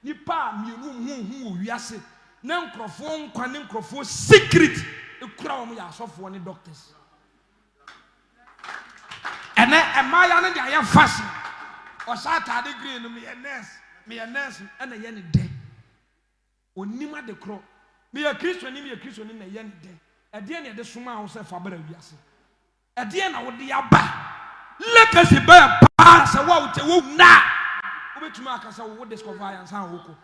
nipa mienu hu wiase na nkrofo nkwa ne nkrofo secret ekura wo ya asofo ne doctors ene emaya ne dia ya fashion o sha atade green no me nurse ene ye ne de onima de kro me ya Kristo ni na ye ne de ede ne de soma ho se fa bara wiase ede na wo de aba legacy ba pa se wa wo te wo na obetuma akasa wo discover ya nsan wo ko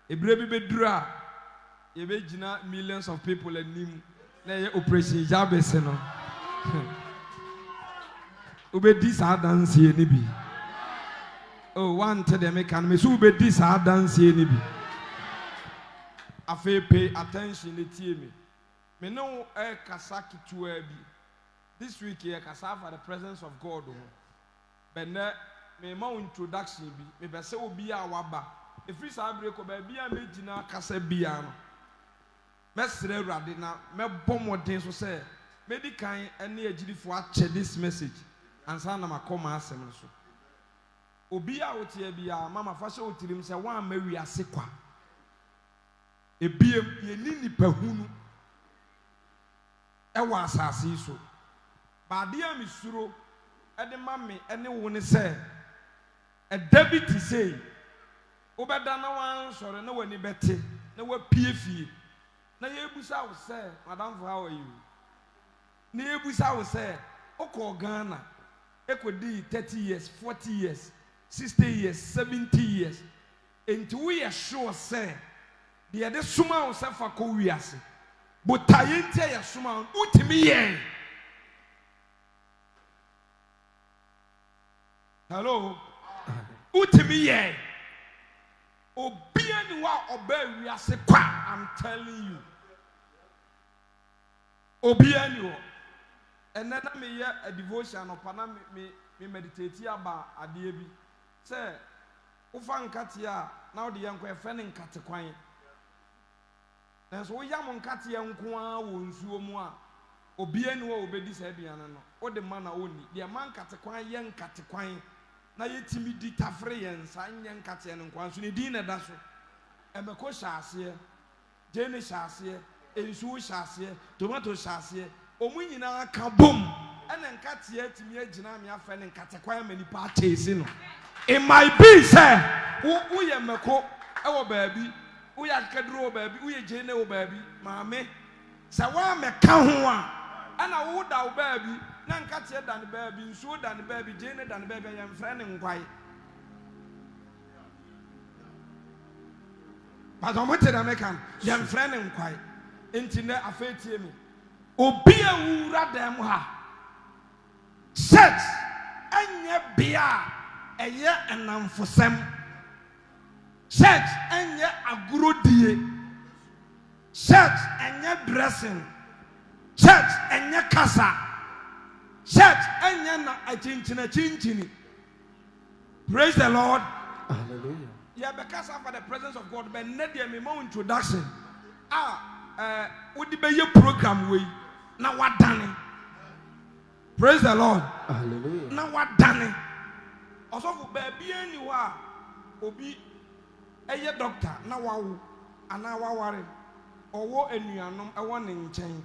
ebrebi bedura ye be gina millions of people anim na ye operation jabese no obedi sa dance ye ni bi oh one to them can me so obedi sa dance ye ni bi afi pay attention etie me no kasa kitua bi this week here kasa for the presence of God but na me ma introduction bi me be say obi a waba efiri sa break oba bia me gina kasa bia no mesre awurade na me bomodin so say medican ene agirifo ache this message ansa na makoma asem so obi a wotie bia mama fa hye otirim say wan ma wiase kwa ebiem ye ni nipa hunu ewa asase so baade a misuro ede mame ene wo ne say e debit say obeda na wan sore na wani bete na wa pie fie na yebusa wo say madam for how are you na yebusa wo say okọ Ghana ekodi 30 years 40 years 60 years 70 years enti we are sure say de de suma wo say fa ko wiase botaye ntia ya suma utimi ye hello utimi ye obia ni wa oba wiase kwa I'm telling you obia ni wo ene na me ye a devotion opa na me meditate aba ade bi say ufa nkate a na wo de ye nkwa efe ne nkate kwan nanso wo yam nkate ye nko a wo nsuo mu a obia ni wo obedi sa bia no wo de ma na oni de man nkate kwan ye nkate kwan na yetimi di tafre yen san yen nkate ne nkwan so ne din na da so emeko hyase jene hyase ensu hyase tomato hyase omu nyina aka bom ene nkate atimi agina me afa ne nkate kwan mani pa tesi no it might be say wo ye meko e wo baabi wo ya kaduro wo baabi wo ye jene wo baabi maame se wa meka ho a ana wo da wo baabi na nkate da ne baabi nsu da ne baabi jene da ne baabi ye mfra ne nkwai but o mote da mekan ye mfra ne nkwai enti na afetie mi obi a wura dem ha church enye bia eye enamfosem church enye agorodie church enye dressing church enye kasa church enye na chinchini praise the Lord hallelujah yeah because for the presence of God but need me more introduction would be your program way na wadane praise the Lord hallelujah na wadane also for baby any wa obi eye doctor na wawo ana waware owo enuanom ewo ne nchen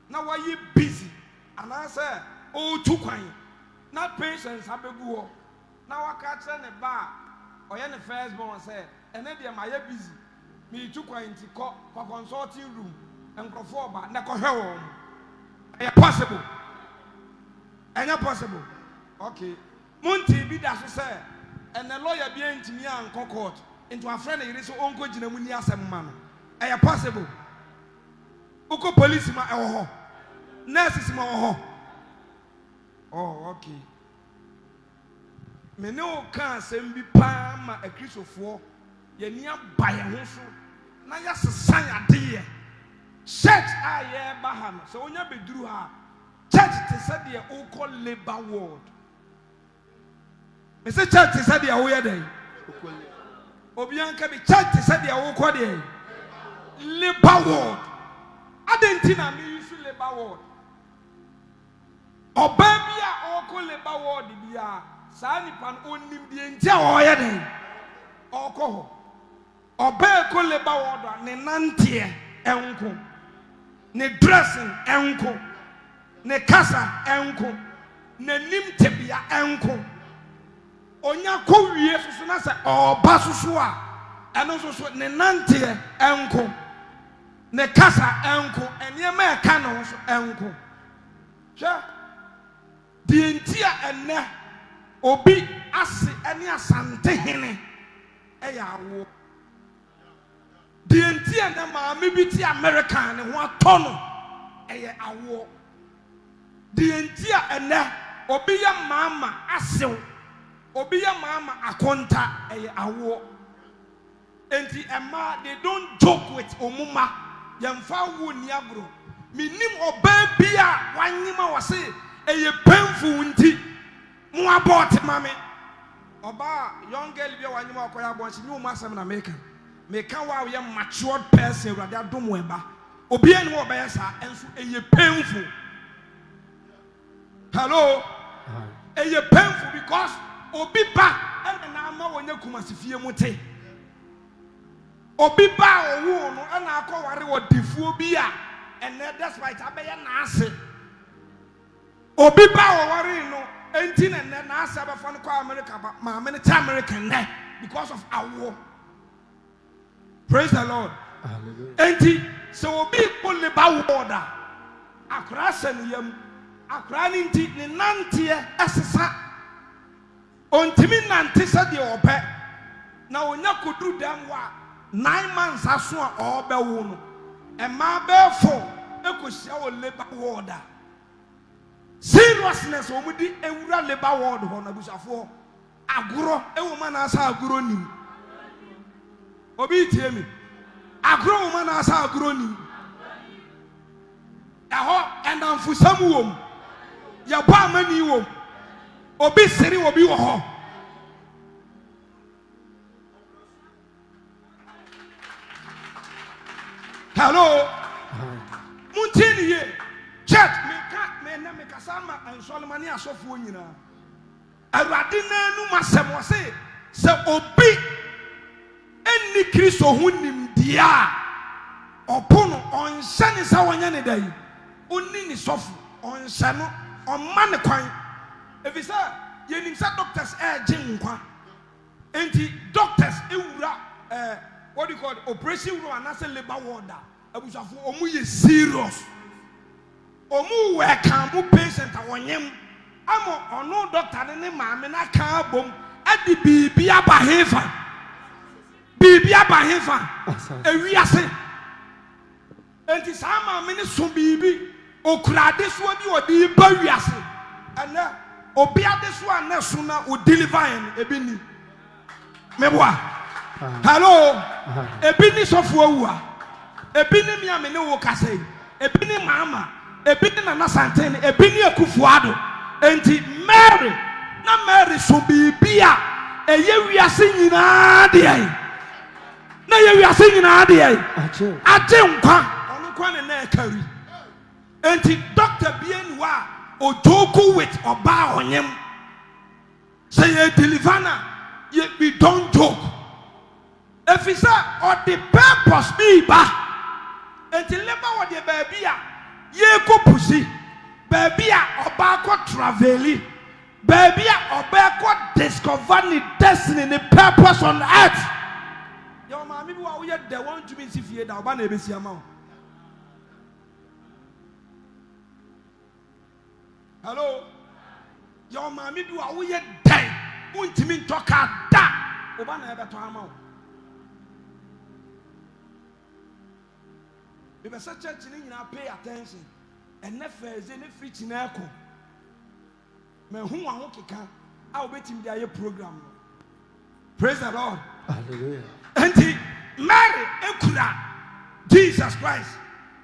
na waye busy ana say o tu kwan na patients abegu ho na waka kire ne ba oye ne first born say ene de ma ye busy me tu kwan ti ko consulting room enkrofo ba na ko hwe wo e possible enya possible okay munti bi da so say ene lawyer bi entimi an court into a friend yiri so onko gina mu ni asem ma no e possible uko police ma e wo ho nurses ma wo ho oh okay me no kan asem bi pa ma akrisofo ye ni aba ye ho so na ya sesan ade ye church aye baham so onya beduru ha church te said the uko labor ward me say church te said the wo dey obianka bi church te said the uko dey labor ward adentina me use labor ward obabia labor ward bia saa nipa no onim die ntia oyɛ den ɔkɔ hɔ ɔbaa ko labor ward ne nanteɛ enko ne dressing enko ne kasa enko ne nim tebia enko onya ko wie soso na sɛ ɔba soso a ɛno soso ne nanteɛ enko ne kasa enko eniema ɛka no so enko hwɛ die ntia ɛnɛ obi ase ɛne asante hene ɛyɛ awo die ntia na maame bi ti America ne ho atɔ no ɛyɛ awo die ntia ɛnɛ obi yɛ mama asew obi yɛ mama akonta ɛyɛ awo enti ɛma they don't joke with omuma yɛmfa wo ni agro minim ɔbaa bi a wanyima wɔ se ɛyɛ painful nti mo abort mame ɔbaa young girl bi a wanyima ɔkɔyɛ abɔnsi ni wo masɛm na meka wa yɛ matured person awurade adom wo ɛba obi ani wo ɔbɛyɛ saa ɛnso ɛyɛ painful. Hello? Ɛyɛ painful because obi ba ɛna na ama wɔnyɛ kumasifie mu te obi ba owu no ɛna akɔware wɔ difuo bi a ɛnɛ despite abɛyɛ naase obi ba wɔware no enti na ɛnɛ naase abɛfa no kɔ America ba maame ne te America nɛ because of awo. Praise the Lord. Enti sɛ obi kɔ labor ward a akora sɛ ne yam akora ne nti ne nanteɛ ɛsesa ontimi nante sɛ deɛ ɔpɛ na onya koduru dɛm wɔ a 9 months aso a ɔbɛwo no ɛma bɛfo ekohyia wɔ labor ward a seriousness omudi ewura labor ward hɔ na busafoɔ agoro ewo ma na asa agoro nim obi tie mi agoro wo ma na asa agoro nim ɛhɔ ɛnamfusam wom yɛbɔ amani wom obi siri obi wɔ hɔ hello muntini ye church me kasama ansolomani asofo nyina awurade nanu masɛm wɔ sɛ obi enni Kristo ho nimdia ɔpo no ɔnhyɛ ne sɛ wɔnyɛ ne dai onni ne sɔfo ɔnhyɛ no ɔma ne kwan efisɛ yɛnim sɛ doctors ɛgye nkwa enti doctors ewura what do you call it? Operation room and I say labor ward. Abusafo omu ye serious. Omu we kan mu patient awonyem. Amo ono doctor ne maame na kan bom. Adi bibia ba hefa. Bibia ba hefa. Ewiase. Enti sa maame ne so bibi okurade so bi odi ba wiase. Ana obi ade so ana so na o deliver en ebi ni. Meboa. Hello, ebini sofo awua, ebini mi amene wo kasei, ebini mama, ebini Nana Asante, ebini Akufuado, enti Mary, na Mary so bibia, eye wiase nyina de ai, na ye wiase nyina de ai, aje nkwa, ono kwa ne na ekari, enti Dr. Bienwa, ojoku with oba onyem, say ye deliver na, we don't joke. If he said, or the purpose be ba, until labor what the baby ye go pussy, baby or backward traveli, baby or backward discover the destiny, the purpose on earth. Your mammy, who yet they want to be if you are one ABC amount. Hello, your mammy, who yet die, won't to me talk at that, or one ever to amount. If a such church in pay attention and never is any preaching echo. Me who I can, I'll bet him their program. Praise the Lord. Hallelujah. And he Mary Ekura, Jesus Christ,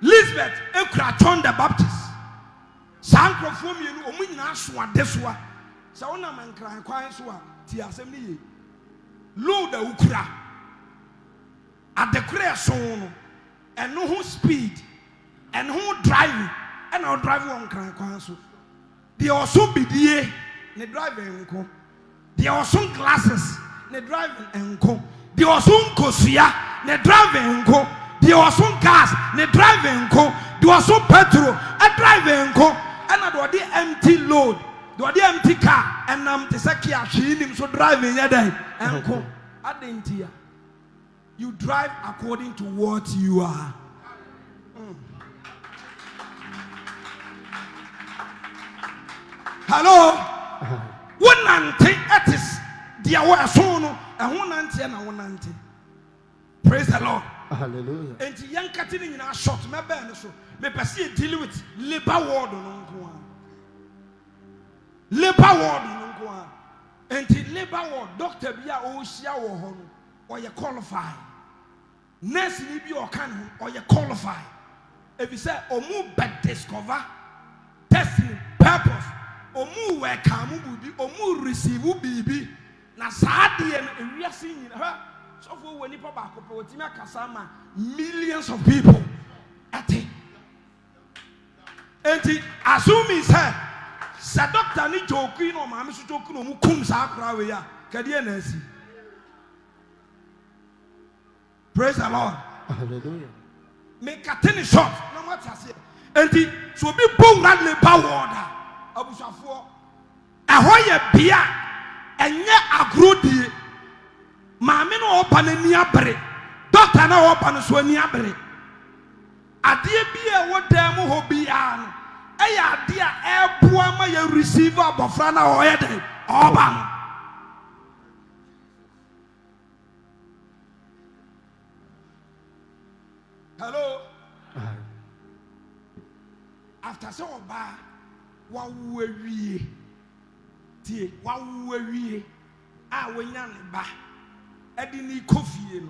Elizabeth Ekura, John the Baptist. Sankro from you, Omina Swa Deswa, Sauna man crying quiet swa, Tia Assembly. Load the Ukra at the clear song. And no who speed, and who driving, and I'll drive one crank. They also be the ne driving nko. There was some glasses, ne driving nko. There was some kosia, ne driving nko. There was some gas, ne driving nko. There was some petrol, a driving nko. And I do the empty load, do the empty car, and I'm the Sakia him so driving yada nko. I didn't hear. You drive according to what you are. Hello? One auntie it is the hour son and one auntie and one auntie. Praise the Lord. Hallelujah. And the young catting in our shot, my band, so may pursue deal with labor ward on Unquan. Labor ward on Unquan. And the labor ward, Doctor Bia Oshia or you qualify. Nurse in your canon or you qualify. If you say, or move back discover destiny, purpose. Omu we kamu bubi, omu receive bibi. Na saadi and we are seeing her. So for when you pop back, kasama millions of people. Ati. Enti assume is her. Sa doctor ni joku no ma misu joku no mu kum sa akra we ya. Kadi na asi. Praise the Lord. Hallelujah. Make a tennis shot. No matter say. Enti so be boom that labor water. Abusafo ahoye bia enye agrodi maame no opa n'ani abere doctor na opa no so ani abere ade bia wodam ho bia no eya ade a eboa ma ya receive abofra na oye den oba no. Hello. After so oba wawuwie tie wawuwie a wonya ne ba edi ni kofie no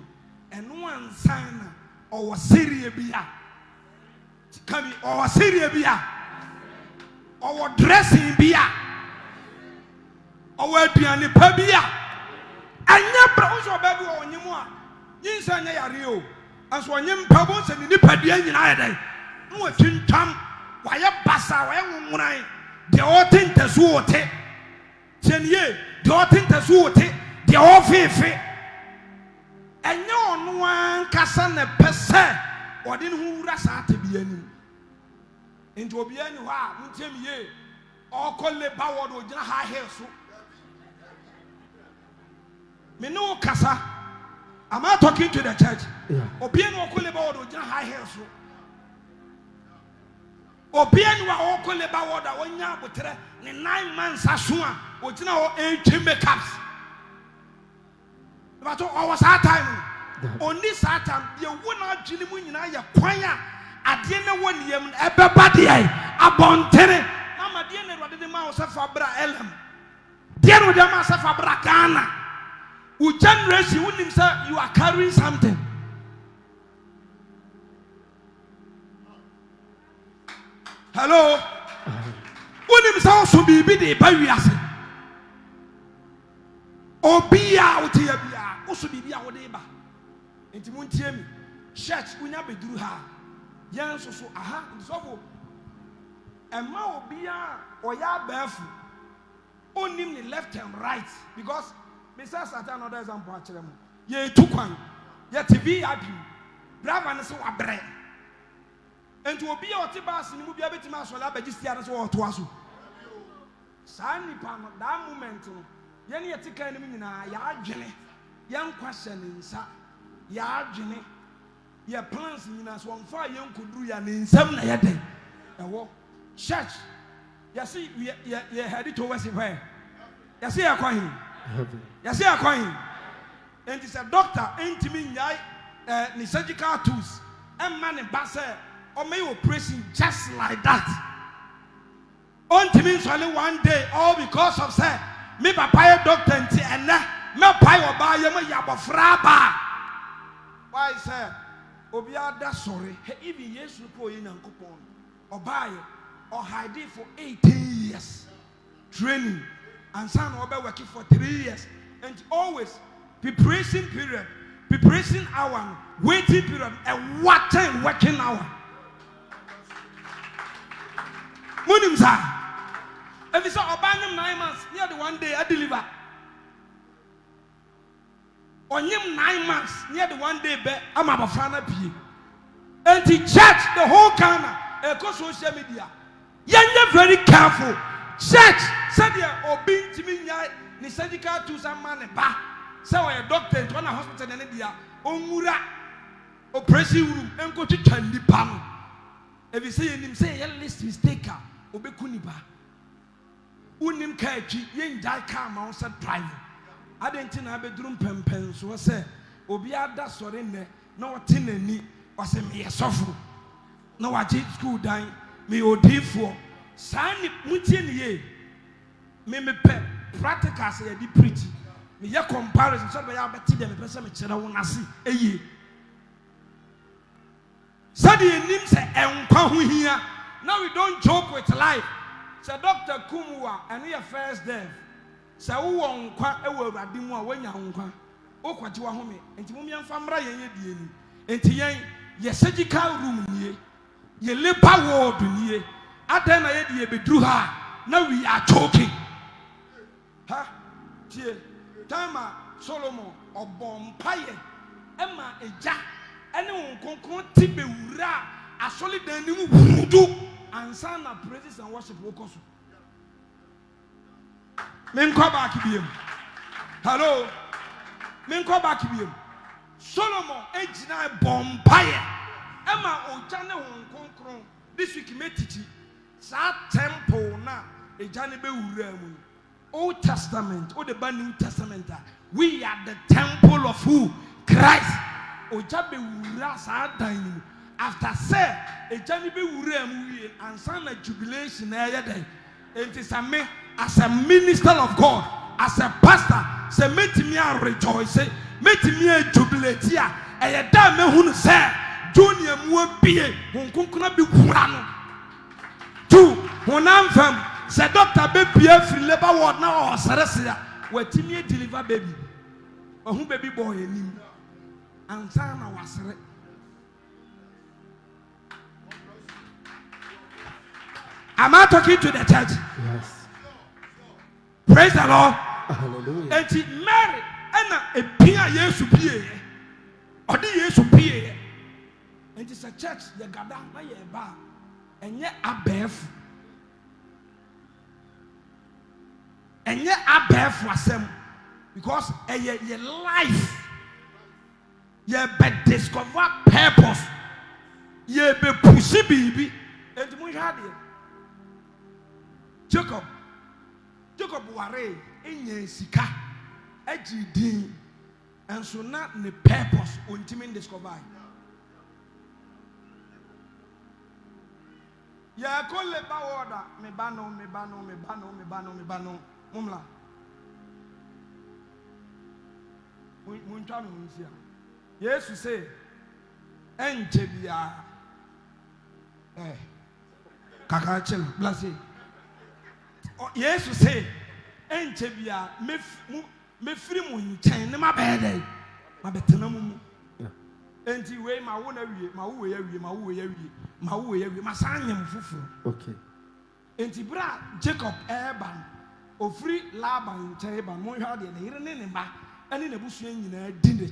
eno ansan na owo serie bia kami owo serie bia owo dressing bia owo aduane pa bia anya bra wo so ba bi wo nyimu a nyinsa nya yare o anso onyim pa bo se ni nipadua nyina yede no atwintam waya basa waya nwuran de otinta so ote chenie de otinta so ote de ofefe enye onu an kasa na pese ode ne hu wura sa tabia ni enti obi ani ho a muntem ye okole bawod ogina ha he so me no kasa. Am I talking to the church? Obi ani okole bawod ogina ha he so obian wa okole ba woda wonya abotre ne 9 months aso a ogina ho 8 makeups but o was that time on this time ye wona adwene mu nyina ye kwan a ade ne woniem ebeba de ai abontere na ma de ne rode de ma wo sefa bra elam de no de ma sefa bra Ghana u generation wonim say you are carrying something. Hello. Unim sa so bibi de ba wiase. Obia wotia bia, oso bibia wo de ba. Enti muntie mi. Church unya beduru ha. Yan so aha, nsofo. Emma obia oya bafu. Onim ni left and right because besides that another example actually. Ye tukwan. Ye TV adu. Brava ne so abre. And to be a tibas in Mubia Betimas or Labajistia or Tuasu. Sani Pam, that moment, Yanni a ticker in ya jelly, young question in Sa, ya jelly, ya plans in us 1 fire young could do yan in 7 a day. A walk, church, you see, you had it to West where. You see a coin, you see a coin, and it's a doctor, ain't me, the surgical tools, and man and basser. Or may operation just like that. Only means only one day, all because of say, me papa doctor and me pay or buy me yabafraba. Why sir? Obia that sorry. Even yes, you go in and coupon or buy or hide it for 18 years. Training and some over working for 3 years. And always preparation period, preparation hour, waiting period, and what time working hour. Munimza. If you saw Obanyam 9 months, near the one day I deliver. On him 9 months, near the one day, I'm a Bafana P. And the church, the whole Ghana, across social media. You're very careful. Church, said you or being to me, ni surgical to some man, ba. So a doctor in one hospital in India, Omura, operation room, and go to Chandy Pam. If you see him say, a list mistake, Obekuniba. Unim Kachi, yen die car, mounted driver. I didn't have a bedroom pen, so I said, Obiada Sorene, no tin and me, was a mere suffer. No, I did school dying, me or deep for. Sign it, Mutin ye. Me pet, practical say, a deep pretty. Me ya comparison, so I bet them a person I want to see a ye. Sadi names a here. Now we don't joke with life. Say Dr. Kumwa and your first death. Say who won kwa ewo radimwa when ya nkwa. O kwati wa home. Enti mumi amfamra yenye dieni. Enti yen ye surgical room nie. Ye labor ward nie. Adan na ye die bedru ha. Now we are choking. Ha? Tie. Tama Solomon obompaye. Emma eja. Ene won konkon tibe wura. Asoli dan ni mu wudu. Answer na praises and worship wokoso. Men come back him. Hello. Men come back him. Solomon ejina bompaye. Emma ojane won konkron. This week me teach. Sa temple na ejane be wura mu. Old Testament or the New Testament. We are the temple of who? Christ. Oja be wura sa dan. After say, a journey be movie and some jubilation day. It is a me as a minister of God, as a pastor, say make me a rejoice, make me a jubilate here. And a damn me who say, Junior Mumpie, who could be Kurano. Two, when I'm from, say Dr. Baby, free labor ward now or Sarassia, where Timmy deliver baby, or who baby boy in him. And Sana was it. Am I talking to the church? Yes. Praise the Lord. Hallelujah. And she married and a pia yesu pie. Or the yesu pie. And it's a church, the gada na ye ba. And ye abef. And ye abef wasem. Because ye life. Ye be discover purpose. Ye be pussy baby. And we had it. Jacob ware enye sika agidin and so na ne purpose ontimi discover ya ko le ba woda me ba no mumla mun twa me nsia yesu say enche bia kaka chel blase. Yes, you say, Enchebia, me free moon, chain, my bed, my betanum. And you weigh my way, my son, fufu. Okay. And he brought Jacob Airban, or free Laban, Chaban, Moyard, and hidden in him, and in a bush in a dinner.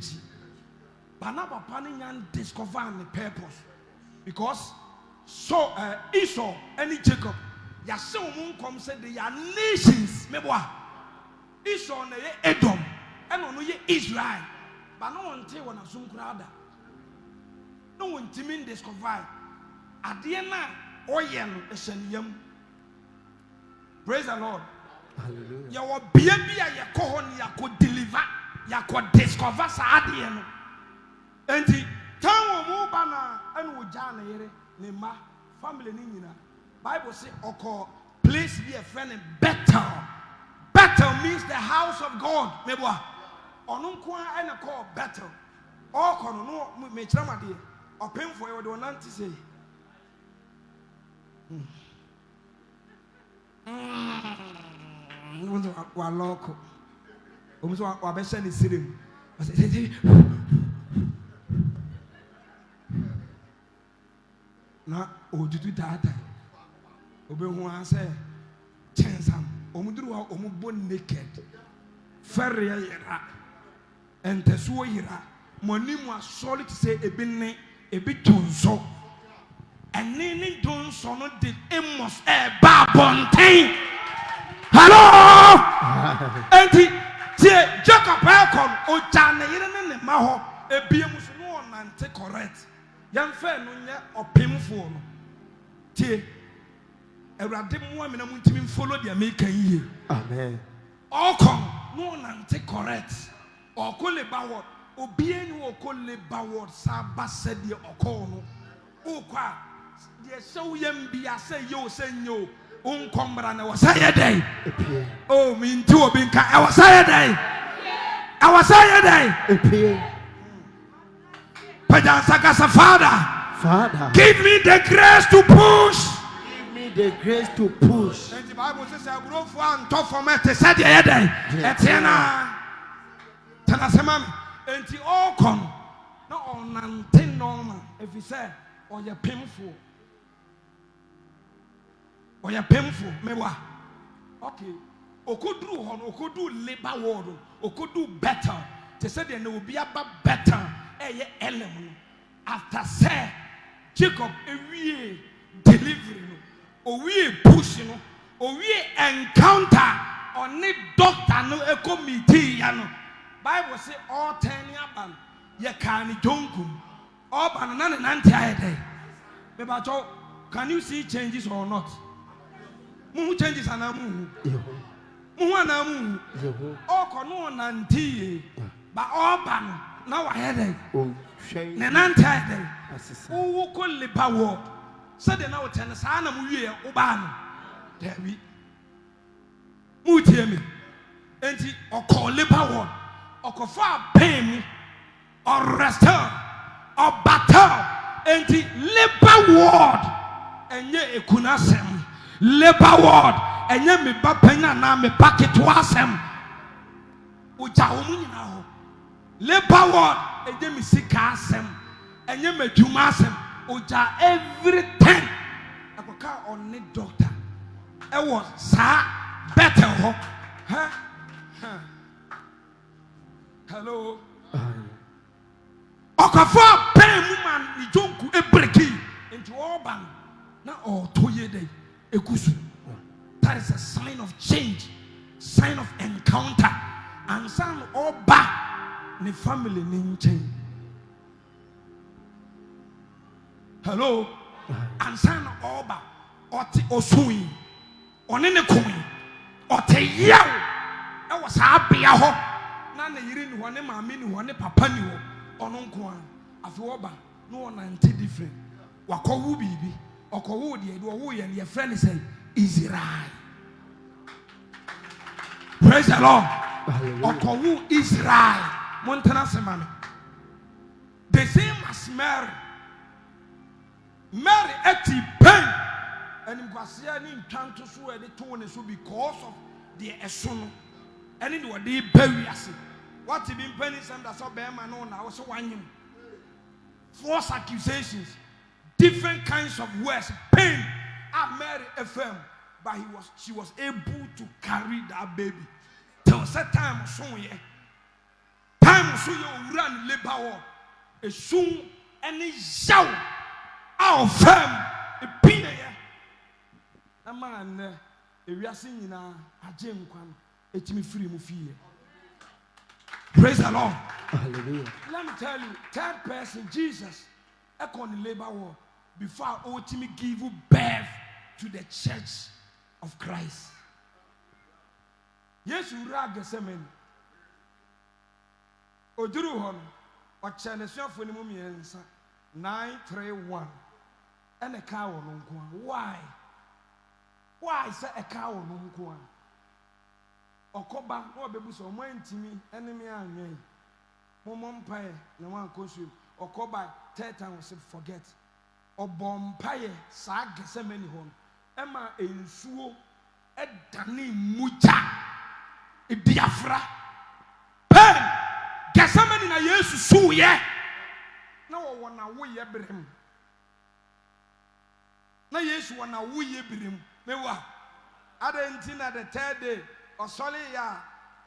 But now, Panian discovered the purpose because so Esau and Jacob. Yase omun kom said they are nations meboa Esau na ye Edom and ono ye Israel but no one tell wana sum krada no one timin discover ade na oye no ehyaniyam. Praise the Lord. Hallelujah. Ya wo bia bia ye ko ho ne ya ko deliver ya ko discover sa ade no enti tan wo mu ba na anu wo ja na yere ne ma family ni nyina Bible says, "Oko, please be a friend in Bethel." Bethel means the house of God. Meboa, onunkwa ena call Bethel. Oko no me chama de. Open for you do not say. Wa loko. Omuso wa be send sirim. Na odudu data. Obe hu ase Chensam, Omudru, Omubon naked, Ferriera, and Tesuira, Monimo solid say a binne, a bit so. And Nini don't son did Amos a babontain. Hello! And Jacob Elcon, O Jana, Yen Maho, a beamus no and take correct. Young fair no or painful. Tea, a radim woman and follow the American year. Amen. All come, no and take correct. Or call it baward, or being or call it baward, Sabba said the Okono. O qua, dear so young be I say yo, say yo. Uncombran was a day. Oh, mean two being I was a day. I was a day. Pajansakasa Father, give me the grace to push. Give me the grace to push. And the Bible says, I will one top for me to set the head. Etiana Tanasamam, and the all come. No, on nothing normal. If you say, or you're painful. Or you're painful, mewa. Okay. Okodu hon, okodu labor ward, okodu better. They said there will be about better. Element. After say, Jacob, we delivery, or we pushing, or we encounter, or need doctor no a committee. Bible say all 10 years, ye can't jonkum. All banana and anti-day. Can you see changes or not? Mu changes and amu. Muanamu. All cono nanti. But all ban now I had it. Nananti. Who call the power? Said the now ten sana muye uban. There we Mutemi. Enti or call the power. Or cofa pain or restore or battle. Enti labor ward. And ye ekunasem. Labor ward, and yet me bapena na me packet was him. Ujaumi now. Labor ward, and yet me sick asem, and yet me jumasem. Uja everything. I go call on the doctor. I was better. Huh? Hello. Okafa pay woman ni jonku ebreki into urban. Na all 2 years day. That is a sign of change, sign of encounter, and some all back in the family name change. Hello, and some all back or the osui on any coin or the young. I was happy. I hope none of you one of my men, one of Papa knew on Uncle. After no one anti different. Wako baby. And your friend say, Israel. Praise the Lord. Okowu Israel. Montana Semana. The same as Mary. Mary eti pain. And in Guasia in Tanto Sue the tone so because of the Esono. And in what they bury us. What he been penning some that's all bear man on. I was one him. False accusations. Different kinds of words, pain. I married a firm, but she was able to carry that baby. There was a time so yeah. Time so you run labor war. A soon any shout our firm a pin. A man we are singing a gem kwan me free mu fear. Praise the Lord. Hallelujah. Let me tell you, third person, Jesus, on the labor war. Before I ultimately give you birth to the church of Christ. Yes, you rag the semen. Oduru hon, or Chinese for the moment, 931. And a cow on Why? Why is a cow on Unquan? Or Coba, or Babus, or mine to me, enemy and me. Momon pie, no one consume, or Coba, 3 times forget. Or Bompaye, Sag Semeni home. Emma in Suo, a Dani Mucha, a Biafra. Pen, Gasamani na Yesu Su, yeah. No one away Abraham. Na Yesu one away Abraham. Mewa, Adentina the third day, or solid ya,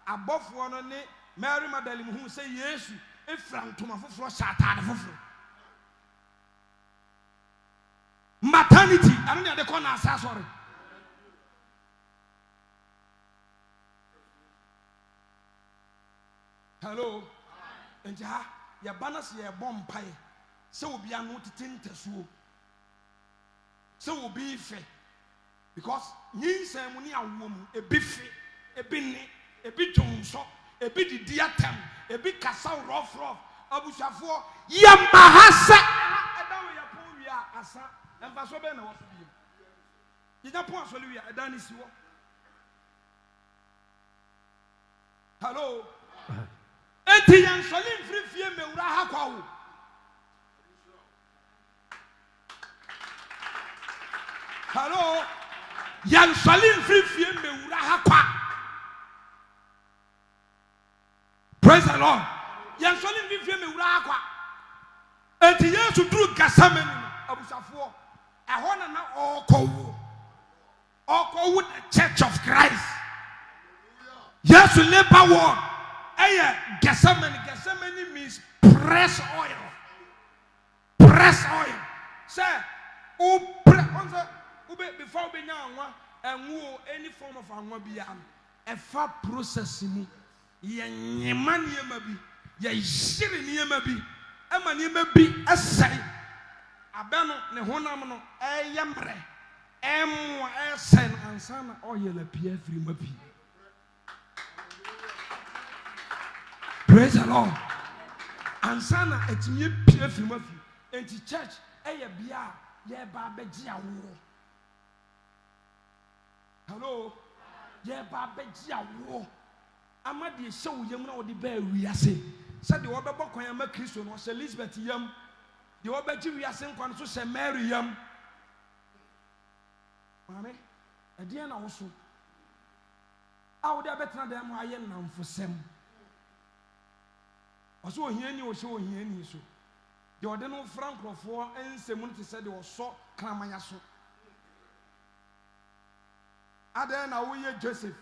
above one on it, Mary Magdalene who say yes, if from to my foot, Satan. Maternity, I don't know the corner, sorry. Hello, and ya banas ya bomb pie, so be a note tint so will be fair because ye ceremony a woman, a biffy, a binny, a bit jonso, a bit diatam, a bit castle rough, a bush of four, Yamahasa, and now we are poor, we are asa, and Basobena was to be. You don't want to be a Danis. Hello. Eti yan solim free fie me wura ha kwa wo. Hello. Yan solim free fie me wura ha kwa. Praise the Lord. Yan solim free fie me wura ha kwa. Eti Yesu duru gasameni abusafo. Ehona na okowo. Okowo the Church of Christ. Yesu labor word. Gethsemane means press oil. Press oil. Say, before we know any form of anwabiam, a far processing, ye man ye may be, ye shiri ye may be, a man ye may be a say, a bano ne honamano, a yambre, a sen and sana oil appear free mappy. Praise the Lord. And sana et me pure from you. And the church, bia, ye babejia wo. Hello, ye babejia wo. Amadi show yam no the bear we are saying. Said the Obaba Koyama Christian was Elizabeth Yam. The Obaji we are saying, so say Mary Yam. Mammy, a dear also. I would have better than I am now for some. So here you show here you so. The ordinary Frank of war and Semunti said they were so Klamayaso. Ada na we Joseph.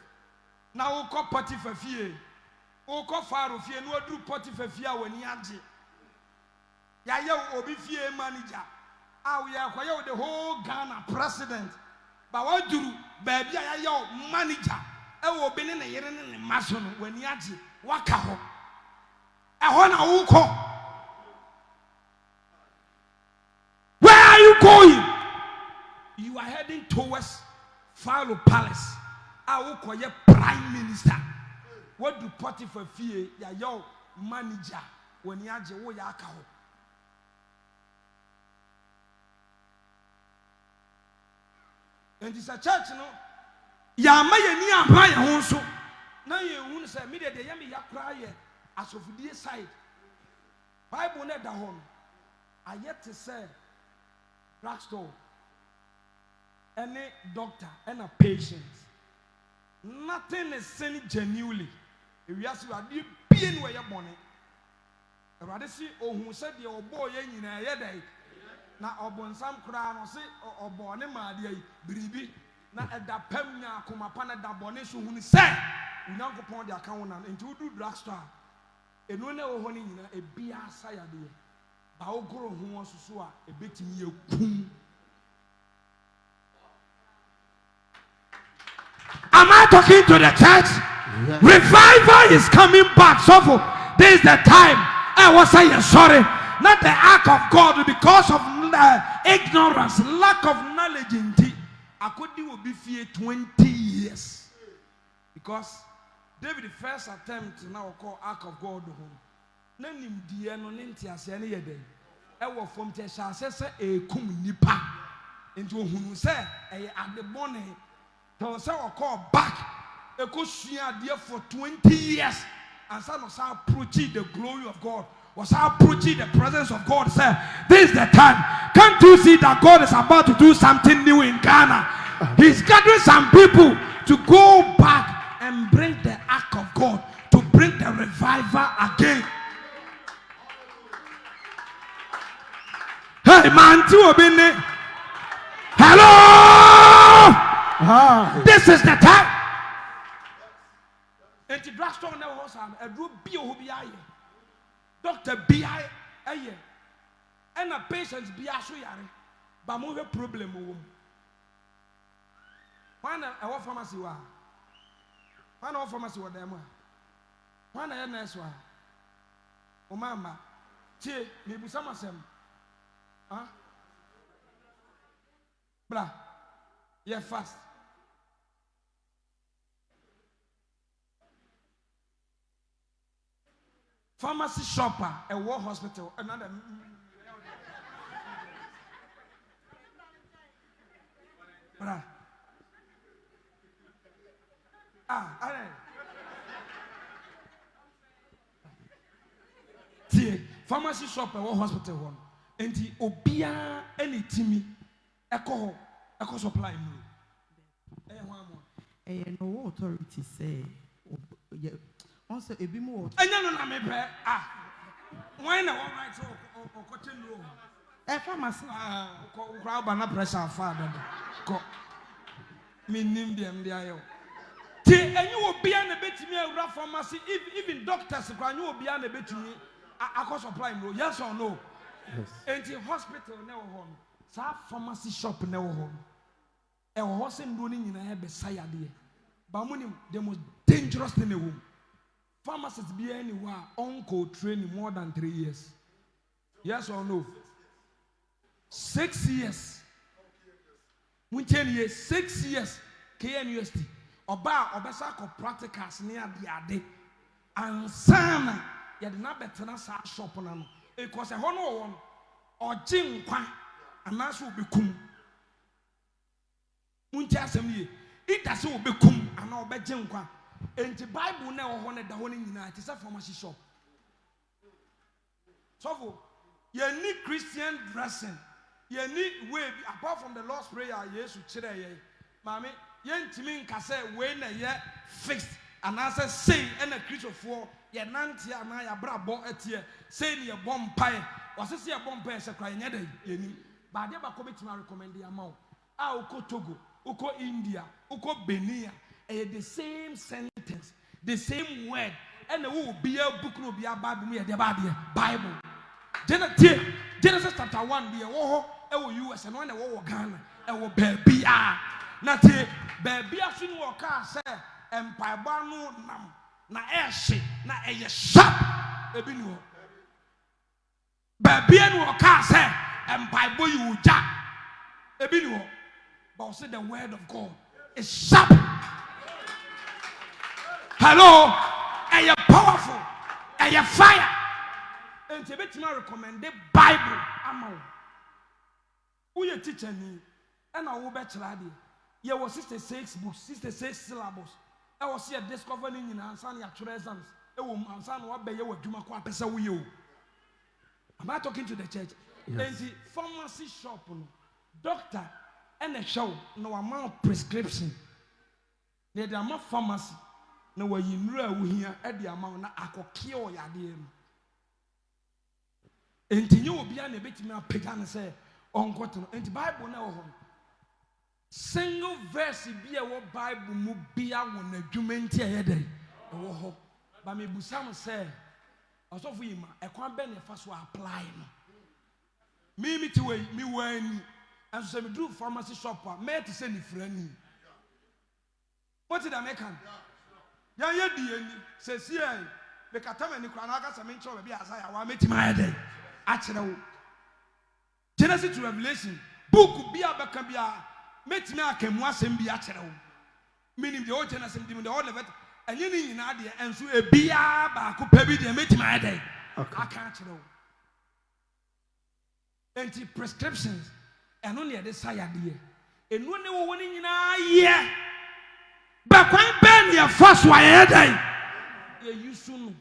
Now we call Potiphar fear. We call Pharaoh fear. No do Potiphar fear when he aji. Ya yo obi fear manager. We are quite the whole Ghana president. But what do baby ya yo manager? I will be in a year in the mason when he aji. Wakaho. Where are you going? You are heading towards Pharaoh Palace. I will call you Prime Minister. What do Potiphar fear? Your manager when you are Yakaho. And it's a church, no? Yamaya ni amaya honso. Now you won't say me the yami yakraye. As of this side, Bible net the home. I yet to say, drugstore, any doctor, and a patient. Nothing is seen genuinely. If you ask you, are you being where you're born? Rather see, oh, who said your boy in a day. Now, or born some crown or say, or born a madia, bribi, not at the Pemna, come upon a dabonation who said, we now go upon the account and to do drugstore. And when they were honing a beer side, Bao Goro who wants to swear a bit in you. Am I talking to the church? Yeah. Revival is coming back. So for this is the time. I was saying sorry, not the act of God because of ignorance, lack of knowledge. Indeed, I could do be fear 20 years because. David first attempt now call Ark of God home. Nanim die no ntiase ne yede. E wo fom te sha sese e kum nipa. Nti ohunu se e adebone. To se wo call back. E ko sua die for 20 years. And some was approaching the glory of God. Was approaching the presence of God. Say, this is the time. Can't you see that God is about to do something new in Ghana? He's gathering some people to go back and bring the ark of God, to bring the revival again. Hey man, hello. This is the time. And the drugstore never was a group B.O.B.I. Doctor B.I. And a patient's B.I. But more problem. One our pharmacy wa. One our pharmacy wa them. One a nurse wa. O mama, che maybe some of them. Huh? Blah. Yeah, fast. Pharmacy shopper, a war hospital, another. Blah. Pharmacy shop or hospital one. And the obia any timmy echo supply no authority say once a bit more. I know me why not all right or cotton room? A pharmacy crowd and pressure father. Me name them the IO. And you will be on a bit to me a rough pharmacy, even doctors, you will be on a bit to me. I could supply no, yes or no? Yes. And the hospital never home. So pharmacy shop never home. A horse and running in a head beside dear. Bamunim, the most dangerous thing in the room. Pharmacists be anywhere, uncle training more than 3 years. Yes or no? 6 years. 10 years, 6 years. KNUST. Oba obesa practicals near the ade. And sana. You did not better than a shop on them. It was a honor one or Jim Quan, and that's will become. Muntasam, it does will become and all by Jim Quan. And the Bible now wanted the whole United States pharmacy shop. So, you need Christian dressing. You need way apart from the Lord's Prayer, yes, with Chile. Mammy, yen Timin Cassette, when a year fixed, and answer say, and a creature for. Ye nanti ana ya bra bo etie say ne ye bom pai wasese ye bom pai se kra nya da yeni ba de ba ko betima recommend ya ma a uko Togo uko India uko Benin the same sentence the same word and we will be a book no be a Bible me de ba de Bible Genesis chapter 1 de wo ho e wo US no na wo Ghana e wo baabia na te baabia so no ka se empire ba no nam na eshe na eye sharp ebi no ba bia no ka say empire boy you ja ebi no but say the word of God is sharp. Hello, eye powerful, eye fire. And to bet me recommend the Bible amount. Who your teacher ni and I will bet you that ye was 66 books 66 syllables. I was here discovering in Ansani at Treasons. Ansan what be you do my pesa with you. Am I talking to the church? Yes. And the pharmacy shop, doctor, and a show, no amount of prescription. The amount of pharmacy, no way you know here at the amount I could kill your dear. And you will be a bit more pagan and say, on cotton, and the Bible now. Single verse be a Bible mu bia won adwumenti ayede wo ho ba me busam say osofu yima e kwan be ne fa so apply no me ti we me wani and so me do pharmacy shop me to say ni frani what did I make am ya ye di ani se si ai be katama ni kwan aka se me ncho be asaya wa meti ma ayede a kire wo Genesis to Revelation book bia be ka bia met me akemu asem bi akere wo meaning the old Genesis the old Leviticus and you need na de enso e bia ba ko pa bi de met me ade aka akere wo anti prescriptions eno ne de saya de enu ne wo woni nyina ye ba kwan ben ye force wa ye dai ye yusu no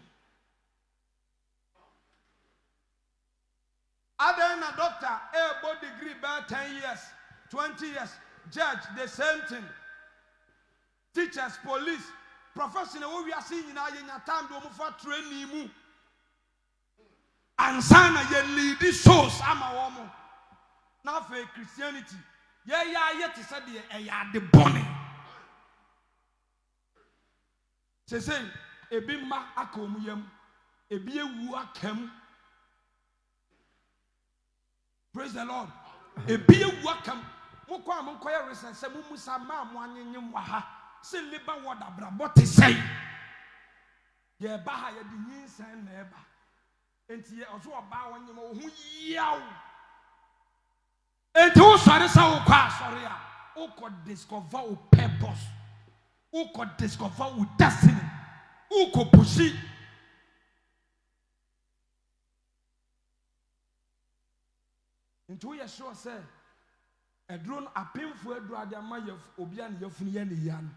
other na doctor a board degree about 10 years 20 years judge the same thing teachers police professional we are seeing in our time do for training mu ansana ye lead souls ama womo na for Christianity ye to say de e ya de bone say ebi ma akomuyam ebi ewu akam. Praise the Lord. Ebi ewu akam mo kwa mo koya research say mo musa ma mo anyanyem wa ha say liba word abrabot say ye ba ha ye di nyinsan na eba enti ye oso oba wonyem wo hu yaw enti wo sori sa wo kwa sori a wo ko discover wo purpose wo ko discover wo destiny wo ko pushi enti wo ye sure say edron apemfo adru ade ama ye obi an yafunu ye ne ya no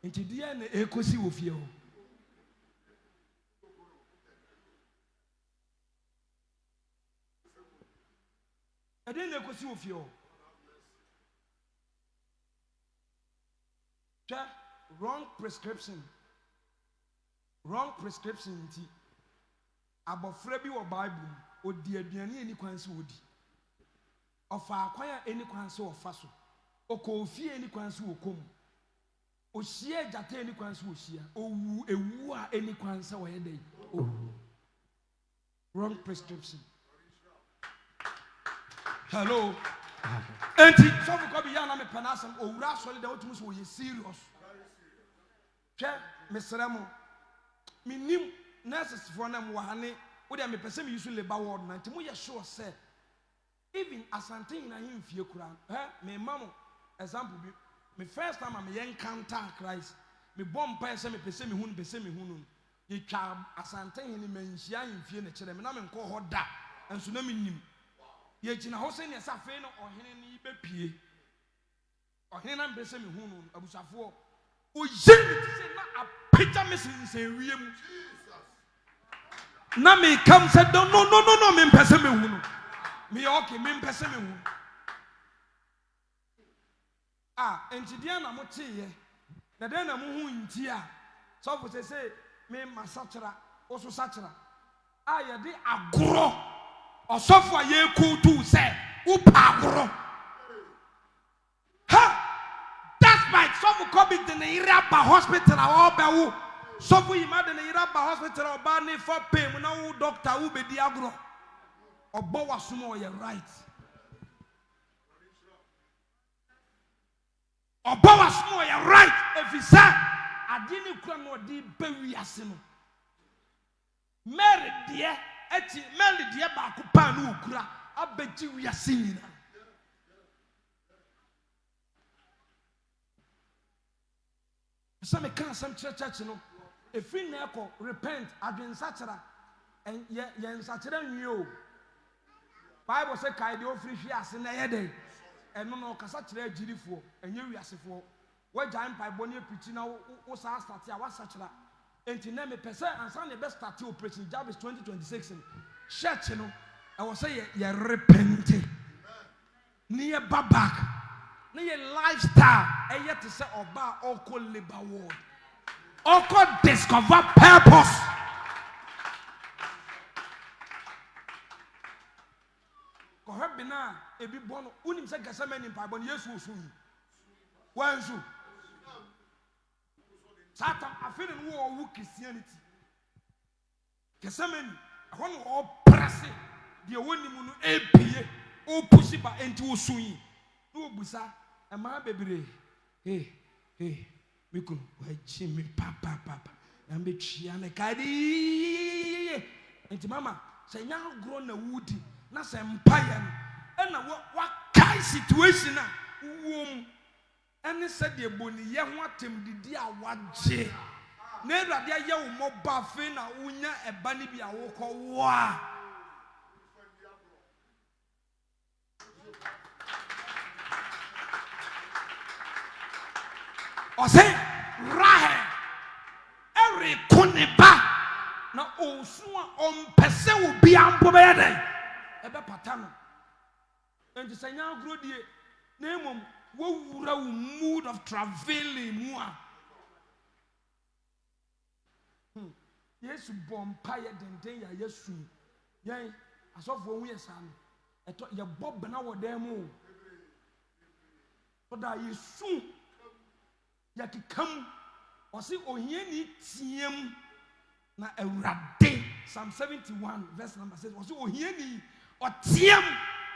enti dia na ekosi wo fie ho ade na ekosi wo fie ho wrong prescription nti abofra bi wo bible odi aduane eni kwan se odi ofa akwan eni kwan se ofa so okofie eni kwan se okom ohia jata eni kwan se ohia owu ewu a eni kwan se wo yedai wrong prescription. Hello. Enti so for be yana me penasem owura sole da otumu so ye serious. Hwe mesremo minim nurses for na mo hane wo de me pese me use labor ward na nti mo ye sure say even Asante na him fie kura me mamo example bi me first time am encounter Christ me bomb pa say me pese me hunu ye twa Asante hini manhia him fie na kire me na me nko ho da enso na me nim ye gina ho se ne sa fe no ohene ni bepie ohene na pese me hunu abusafo o ye se na apita me se wiem na me come said no me pese me hunu me okay me pese me hunu entidia na mo teye na den na mo hu nti a so for say me masachara oso sachara ye de agoro osofo ye ku tu say upa agoro that's my so ko bi de ira ba hospital a obewu so for you mad de ira ba hospital oba ni for pain na wo doctor wo be di agoro obo wasumo ye right obo wasumo ye right if you say adini kura no di bewiase no Mary die eti Mary die ba ko pa no okura abeti wiase nyina some can some church no efin na eko repent adwensachara en ye nsachara nwie o Bible say kai de ofri hwe ase na ye den eno no kasa kira agirifo enye wiasefo wajan pai boni epichi na wo sa start a wasachara enti na me pese ansa na be start operation Jabez 2026 church no I was say ye repent ni ye back ni ye lifestyle e ye to say oba oko labor ward oko discover purpose ko hebina ebi bono unim se gasa mani pa bono Yesu osu wansu Satan afere no wo Christianity gasa mani ho no o presse de woni mu no epie o pushi ba enti osu yi no obusa e ma bebre mikun wa chimi papa na me twia na kadi enti mama se nya gro na wudi na se mpaye no na wa kai situation a wom ene se de boni ye ho atem didi a waje na Awurade aye wo moba fe na unya eba ni bi a wo kọ wa o se rahe every kuniba na osu a ompese obi ampo be yeden ebe patano enti sanya agro die na emom wo wura wo mood of traveling mu a Yesu bompa ye denden ya Yesu yen asofo hu yesa no eto ye bob na wo dem o so da Yesu ya kikam ɔsi ohiani tiam na awurade Psalm 71 verse number 6 ɔsi ohiani ɔtiam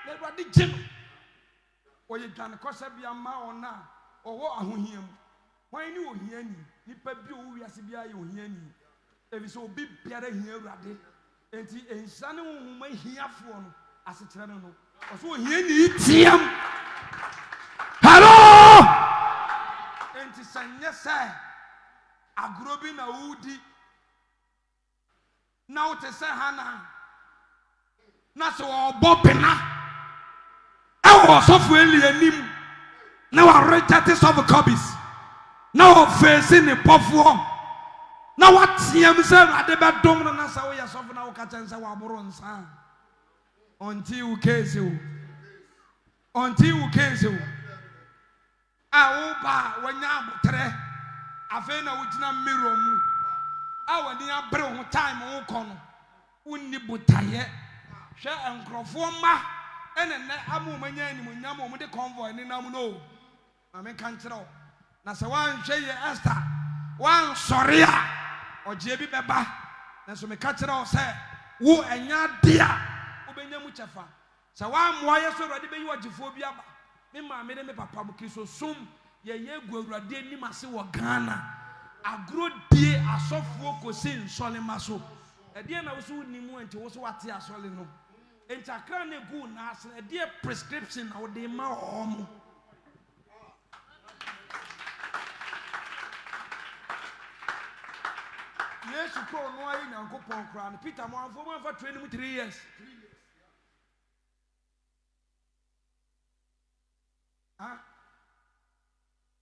na awurade gye no ɔyɛ dwane kɔsɛ bi ama ɔna ɔwɔ ahohiam wɔn ni ohiani nipa bi owu wiase bi ayɛ ohiani ebi sɛ obi biara hia awurade enti nhyira ne honhom ahiafoɔ no asekyerɛ no ɔsi ohiani tiam hello enti sanyɛ sɛ agorɔ bi na wudi na wote sɛ hana na sɛ wɔbɔ pena ɛwɔ ɔsɔfo Eli anim na wɔregyate sɔfo copies na wɔfeesi ne bɔfoɔ na wɔteam sɛ Awurade bɛdom no na sɛ woyɛ sɔfo na woka kyɛn sɛ wɔaboro nsa ɔnti wo keesi wo a woba wɔnya abotrɛ afei na wogyina mirror mu a wɔde abere ho time wo kɔ no wonni botaeɛ hwɛ nkurɔfoɔ mma ɛne nɛ amomanya animonyam ɔmo de convoy ne nam no na menka nkyerɛ wo na sɛ woanhwɛ yɛ Esther woansɔre a ɔgyeɛ bi bɛba nanso meka kyerɛ wo sɛ wo ɛnya ade a wobɛnya mu kyɛfa sɛ woammoa yɛ so Awurade bɛyi ɔgyefoɔ bi aba me maame ne me papa mo kristosom yɛyɛ gu Awurade anim ase wɔ Ghana agorɔ die asɔfoɔ kɔsi nsɔlema so ɛdeɛ na wo so wonim mu nti wo so wate asɔle no enti akra ne gu na ase ɛdeɛ prescription na wode ma ɔmo Yesu kɔ no ayi Nyankopɔn kra no Peter mo anfo mo anfa training 3 years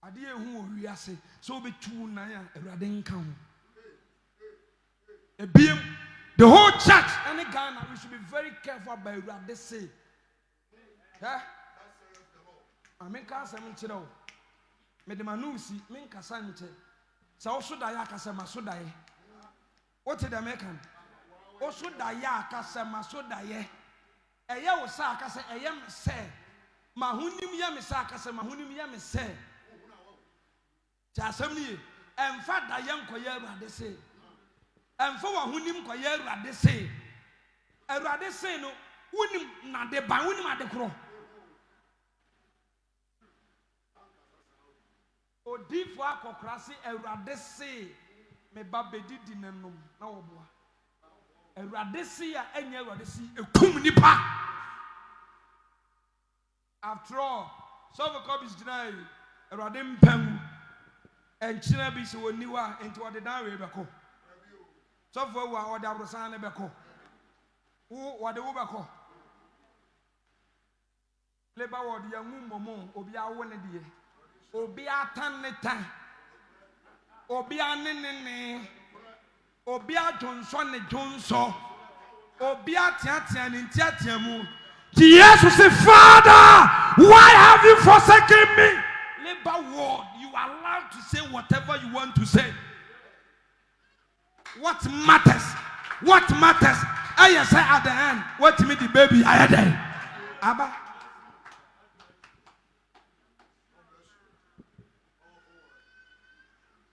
ade ehu owi ase so obetu nan a Awurade nka ho ebiem the whole church and Ghana we should be very careful about Awurade say amen ka asem nkyerɛ wo me de manusi me nkasa nkyɛ sɛ wo so da ya akasa ma so da ye what the American wo so da ya akasa ma so da ye ɛyɛ wo sa akasa ɛyɛ me sɛ ma hunim ya me sa akasa ma hunim ya me sɛ asɛm ni ɛmfa da yɛ nkɔyɛ Awurade se ɛmfa wɔ hunim nkɔyɛ Awurade se Awurade se no wonim na de ban wonim ade korɔ odifo akɔkora se Awurade se me ba bedidi nanom na wɔboa Awurade se a ɛnyɛ Awurade se ekum nipa after all so the copies gyina Awurade mpam enchina bi se woni wa enti wode dan we beko so for wa wode abrosan ne beko wo wode wo beko leba wode yanwu momo obi awo ne de obi atan ne tan obi anenene obi adwonso ne dwonso obi atiatia ne ntiatia mu Jesus say Father why have you forsaken me labor word you are allowed to say whatever you want to say what matters I say at the end what me the baby I had Abba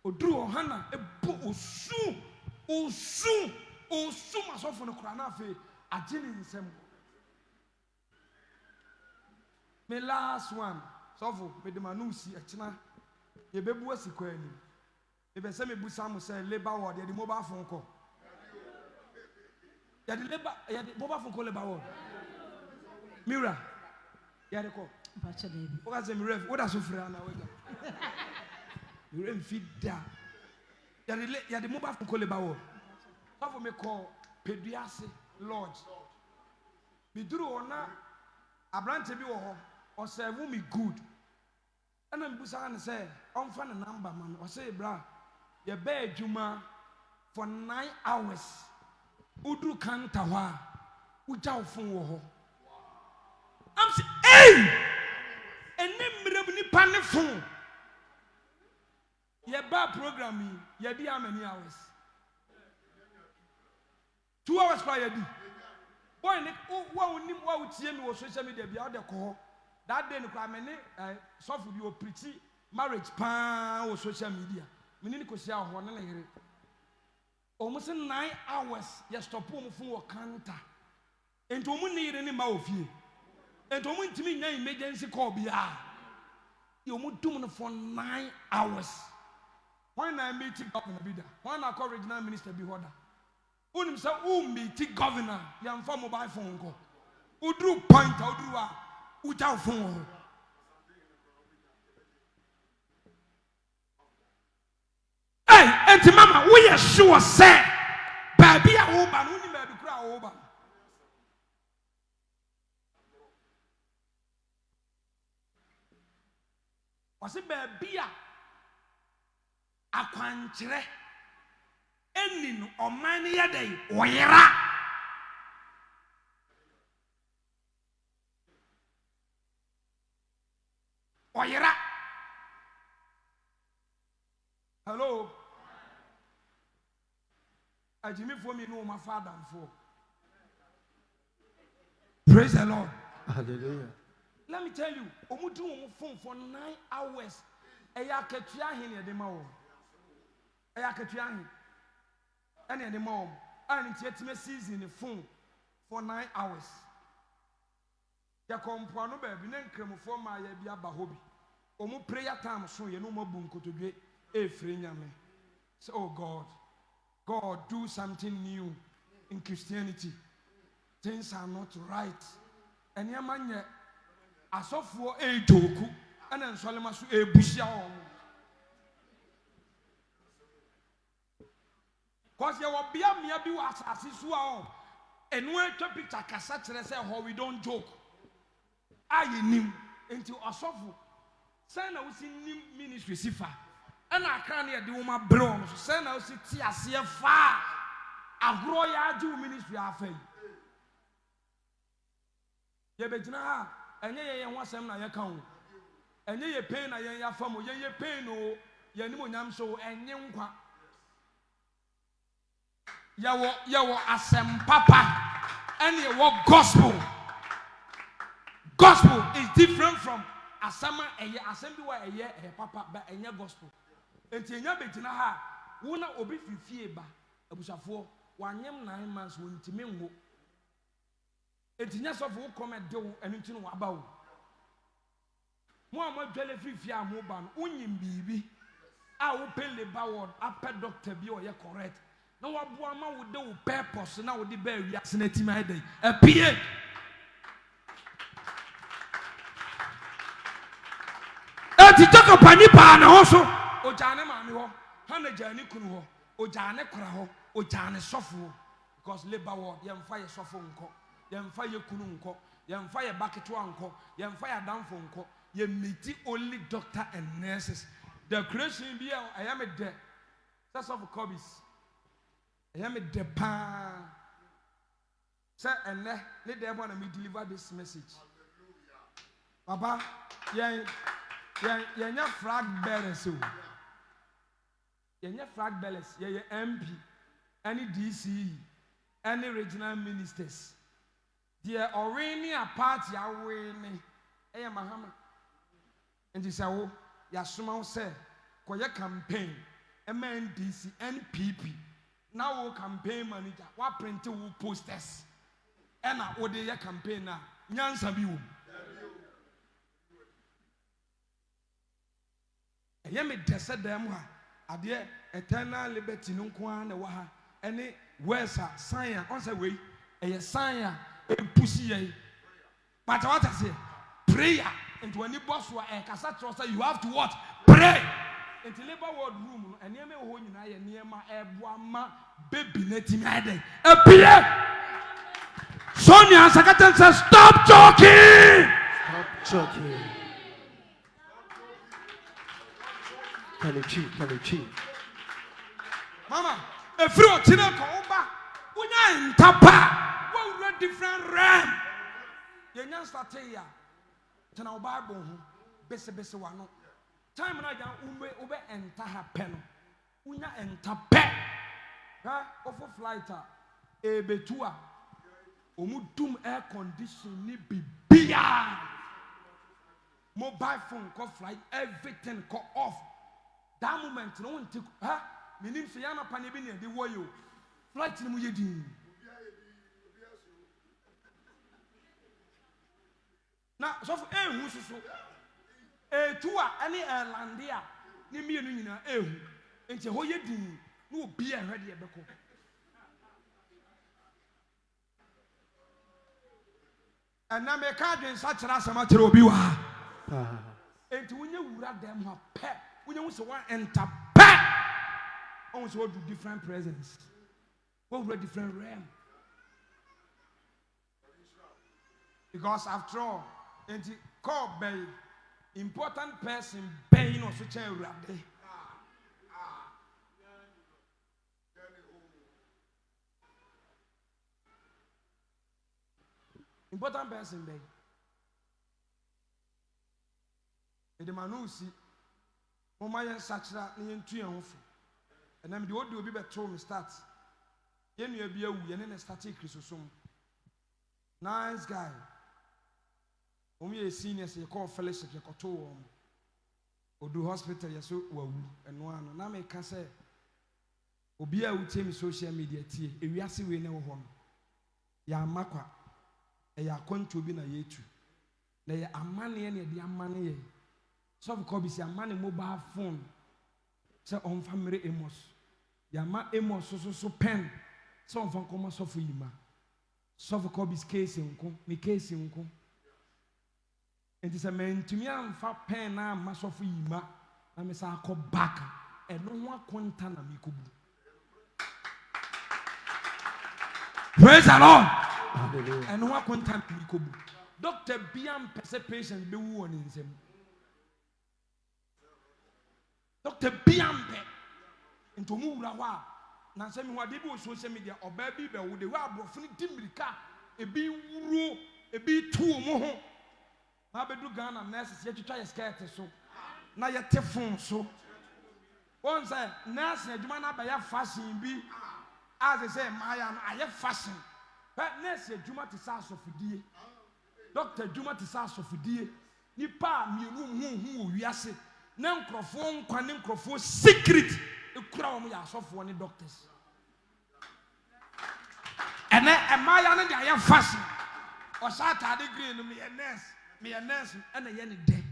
Odru ohana ebo osu masofo no kura na afi agini nsem me last one sofo me de manusi akina ye bebu asikwa ani e be se me bu sam say labor ward ye the mobile phone call ye the mobile phone call labor ward mira ye the call Bacha baby o ka say me ref what aso frɛ na wega you rem feed da ye the mobile phone call labor ward sofo me call Peduase Lodge me duru ona abrante bi wo ho o serve me good and I'm busy say on fan number man or say bra your bed juma for 9 hours udu kanta wa uja phone wo I'm say hey enim ni pan phone your bad programming you di how many hours 2 hours kwa you di boy ni wa unim wa utie me wo social media bia o de ko that day, I mean, so for you preach marriage pan or social media. Minini kosia ho na yere. Almost 9 hours ya stop mo fun wo kanta. Enti omu ni yere ni ma ofie. Enti omu ntimi nya emergency call bia. You omu dum no for 9 hours. When I meet governor bida. When I call regional minister bi hoda. Unim say meet governor ya mfa mobile phone ko. Udru point udru a uja phone. Enti mama, we are sure say, baby a oba, no ni baby kura oba. Wasi baby a akwankyere eni no oman ye dey oyera. Oyera. Hello. Ajimi for me no my father for. Praise the Lord. Hallelujah. Let me tell you, omudu omu phone for 9 hours. Eya ketua hin ye de ma wo. Eya ketua hin. Ene de ma wo. Ani tietime season the phone for 9 hours. Ya kompo no ba bi na nkremfo ma ya bi aba hobi. Omu prayer time so ye no mabu nkotodwe e firi nyame. Say, oh God, do something new in Christianity. Things are not right. And yamanye asofo e joku ana nsolema so e busia o. Cause you will be a mere be was as and when to picture cassette say how we don't joke. I nim into asofo. Sana we see ministry sifa. And I can't hear the woman brown. Send us to see a far. A grow ya do ministry after. Ye betina, and ye want some na account. And ye pain a ya famo, ye pain o, ye no yam so, and yamqua. Yawo asem papa, and ye walk gospel. Gospel is different from asama a ye assembly a ye papa, but a gospel. Enti enya betina ha wo na obi fifie ba abusafo wanyem 9 months wo ntime ngo enti nya sofo wo comment de wo enu ntino wo aba wo mo amadwele fifie a mo ba no unyim bibi a wo pele ba word apɛ doctor bi o ye correct na wo abo ama wo de wo purpose na wo de ba wi asena tima dai apie enti toko pani pa na ho so ojane mami ho hana jani kunu ho ojane kora ho ojane sofo because labor word yemfa ye sofo nko yemfa ye kunu nko yemfa ye baketo anko yemfa ye damfo nko ye meet only doctor and nurses the creation be I am a de that's of cobies I am a de pa say and ne dey want me deliver this message baba yen flag bearers o yenye flag bearers ye MP any DCE any regional ministers the already a party awene eye mahama and say wo ya soma wo say koye campaign MNDC NPP now wo campaign manager wa print wo posters and wo de ye campaign na nyansa bi wo eye me dese dem ha ade eternal liberty no nko an na wa ha ene wesa sign on say we eye sign e pusi ye but what I say prayer into any boss wa e kasa tro say you have to what pray into labor ward room ene me ho nyina ye niema ebo ama baby na timi ade apie Sonia Sakatan says stop joking. Can you cheat? Mama, if you are tina koba, we na ntapa, we are different realm. Ye nya start ya. Tina Bible ho, bese wano. Time na ja ube enta happen. Unya entape. Ha, ofo flighter, ebetua. Omudum air condition ni bibia. Mobile phone call flight, everything call off. that moment no one take meaning so yana pa ne bi ne de wo yo flight ni mu ye din na so for ehu so etua ani airlandia ni mienu nyina ehu enti ho ye din no obi a hwede e beko ana me ka dwen sa kira asama kira obi wa enti wonye wura dem ha pe wonye wo se wa enter pe on so do different presence what were different realm because after all enti call bay important person bay no so chen wurade important person bay e de manusi o ma yen sakira ne yen tu yen ho fo enam de odu obi beto me start yen nua bi awu yen ne start kristosom nice guy ye senior say call fellowship ye koto odu hospital ye so wawu eno ano na me ka say obi a wutie me social media tie ewiase we ne wo ho no ya makwa e ya konto bi na yetu na ye amane ne de amane ye so ko bi si amane mobile phone say on family Amos ya ma Amos so pen so on fan koma so fu yima so ko bi case nko me case nko enti se mentumi amfa pen na masofu yima na me sa akọ back eno ho akonta na me kobu praise the Lord hallelujah eno ho akonta na me kobu doctor biam pese patient be wu oni nsem doctor biam pe ento mu wura ho a na nsem ho ade bi o social media oba bi be wo de wa abrofo ni dimirika ebi wuro ebi tuo mo ho na bedu Ghana nurses ye twitwa ye skirt so na ye tefon so won say nurse adwuma na ba ya fashion bi as say maya no aye fashion but nurse adwuma te sa sofidie doctor adwuma te sa sofidie nipa mienu hu wiase na nkrofo nkwa ne nkrofo secret ekura wo ya asofo ne doctors ene maya no de aye fashion o sa tade green no me nurse me a nurse and a yen de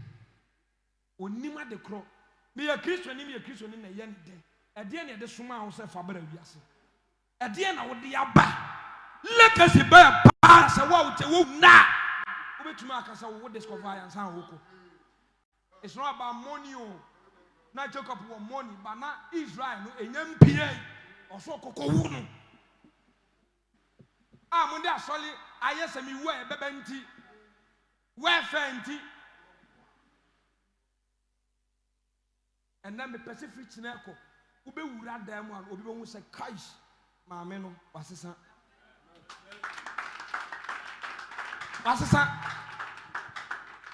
onima de kro me a Christian ni na yen de e de na de soma ho se fabara wiase e de na wo de aba legacy ba pa se wo te wo na wo betuma akasa wo discover yan san wo ko it's not about money o na Jacob wo money but na Israel no enyam pie oso kokko wu no mo de asoli ayesemi wo e beba nti wefenti and then me Pacific chineko ube wura dan mu an obi be hu se kai maame no wasesa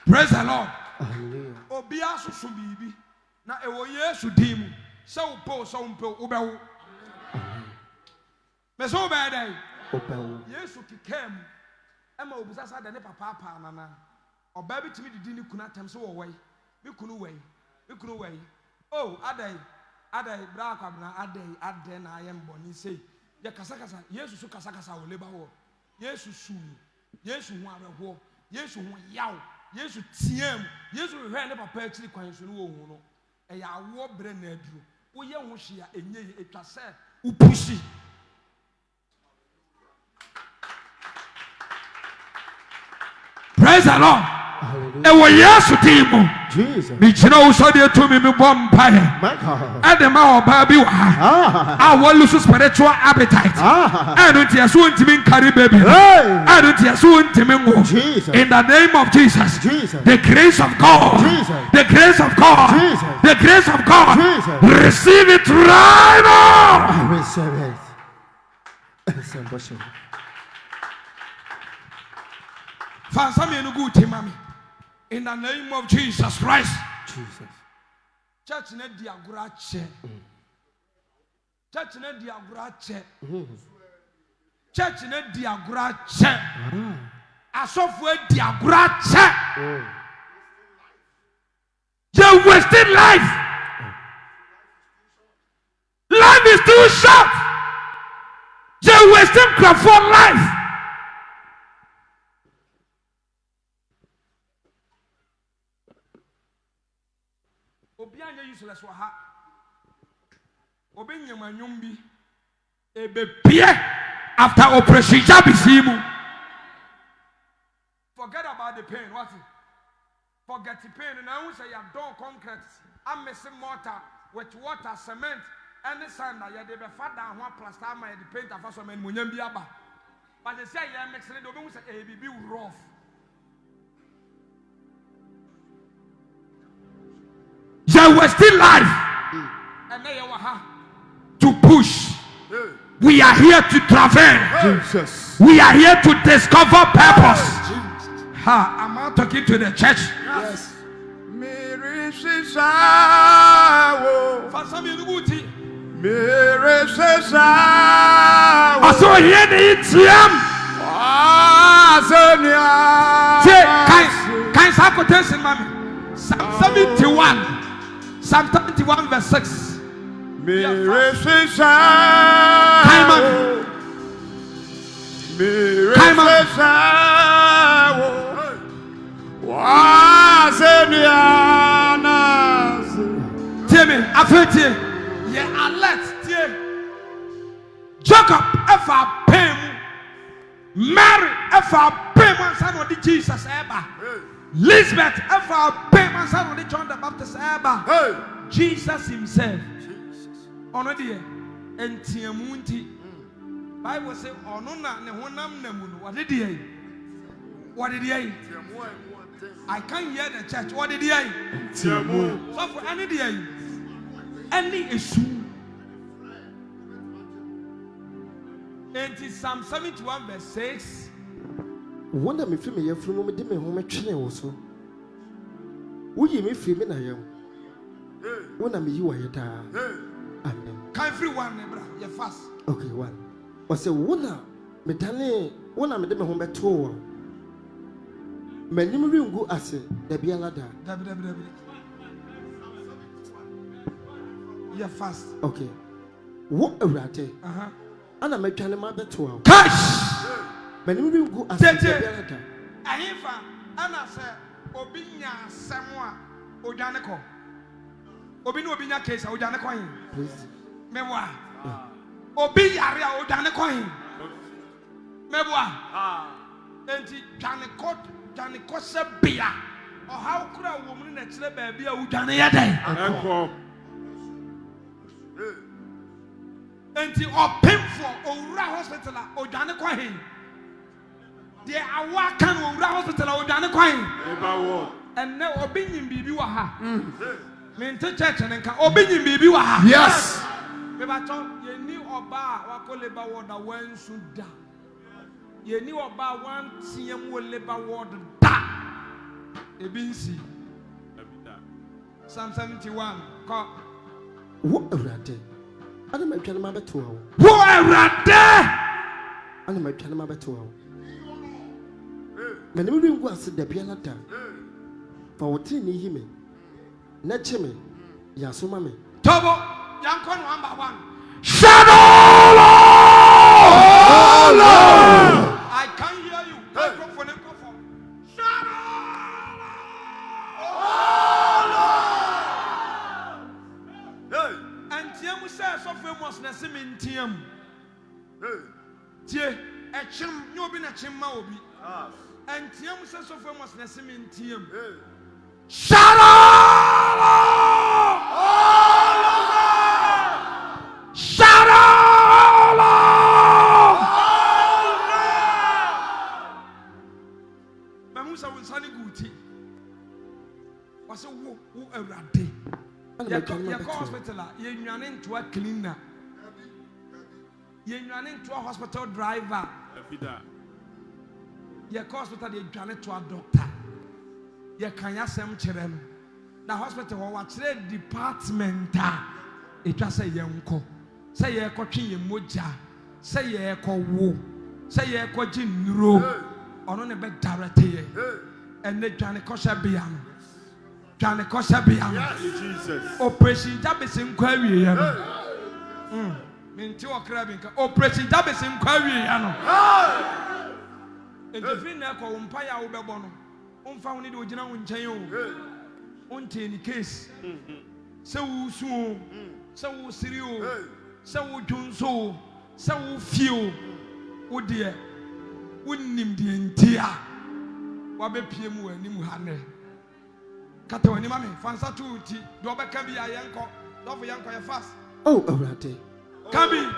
praise the Lord hallelujah obi asusu bibi na ewo Yesu dimu se wo po so mpo ube wo me so be dai opewo Yesu kikem ema obusasa de ne papa nana oba bi timi didi ni kuna tem so wo wai bi kunu wai oh adai bra kwabna adai na ayembo ni sei ye kasa Yesu so kasa wo leba wo Yesu su Yesu hu abeho Yesu hu yaw Yesu tiem Yesu hwe ne papa akiri kwan so no wo hu no e ya wo bre na aduro wo ye hu hia enye etwa se upushi praise the Lord ewo Yesu timu Jesus mi china usodi to me bom pae adema oba bi wa I want lose spiritual appetite anu tia so ntimi nkari baby anu tia so ntimi ngo in the name of Jesus the grace of God the grace of God the grace of God receive it right now I receive it Fansa me no good mami in the name of Jesus Christ Jesus church na di agura che church na di agura che church na di agura che asofo di agura che you wasted life you shout? You're wasting crap for life. Obianya useless wa ha. Obenya manyumbi. Ebe pie after operation jabisimu. Forget about the pain. What? Forget the pain. And I will say you have done concrete. I'm missing mortar with water, cement, and the sand. You have the father and one plaster. I'm the paint of some men. Munyambiaba. But they say you are mixing it. Don't say it be rough. You were still alive. And now you are to push. We are here to travel. Jesus. We are here to discover purpose. Ha, am I talking to the church? Yes. I saw here the ATM. Can I quotation, mommy? Psalm 71. Psalm 71 verse 6. Jacob, if I pay Mary, if I pay my son with the Jesus ever. Elizabeth, if I pay my son with the John the Baptist ever. Jesus himself. Ono die entiamu nti Bible say ono na ne honam namu no what did he I can't hear the church. What did he entiamu so for any day any issue in Psalm 71 verse 6 wonder me fi me yefru me de me ho me twene wo so wo yi me fi me na yam wona me yi wo yeta amen. Can everyone, brother? You fast. Okay, one. I say, "Wona me tane, wona me de me ho beto. Me nim ri ngu ase, da bia lada." Dabi. You fast. Okay. Wo awrate. Ana me twane ma beto. Cash. Me nim ri ngu ase, da bia lada. Ahifa, ana se obi nya asem a odwane ko. Obi no obi nya case a odwane ko yin. Please. Mewa. Obi yare a odwane ko yin. Mewa. Enti dwane ko se bia. O how kura wo mu na kire ba bia odwane ye den. Enko. Enti opemfo owura hospital a odwane ko yin. De awa kan owura hospital a odwane ko yin. Eba wo. Enne obi nyim bibi wa ha. Mente church nka obi nyim bibi wa ha. Yes. Me ba to ye ni oba wa ko leba word wan su da. Ye ni oba wan tiem wo leba word da. Ebi nsi. Psalm 71 ko wo awrate. Ana me twane ma beto wo. Wo awrate. Ana me twane ma beto wo. Me nim ri ngu ase da bia lada. Fa wo ti ni hime. Na cheme ya so ma me. Tobo Yankon 1 by 1. Shadow! I can't hear you. Microphone. Shadow! And Tiamu says so famous na semintiam. Tie, a chim, no bin a chim maobi. And Tiamu says so famous na semintiam. Shadow! Your hospital, you're running to a cleaner. You're running to a hospital driver. Your hospital, you're running to a doctor. You can't send children. The hospital, what's the department? It just say young co. Say you're coaching your moja. Say you're called woo. Say you're coaching row. On the bed directly. And they trying to coach a biam. Trying to coach a biam. Jesus. Operation Jabis inquiry. minti okrabinka operation jabes nkwawi ya no ejefin na ko umpa ya wo bebo no umfa wo ni de ogina wo nchen o unte ni case se wo su o se wo siri o se wo dwonso se wo fie o wo de wonnim de ntia wa be pie mu anim ha ne kata wani mame fansa tuuti do obeka bi ayenko do fo yenko ye fast oh awurade kabi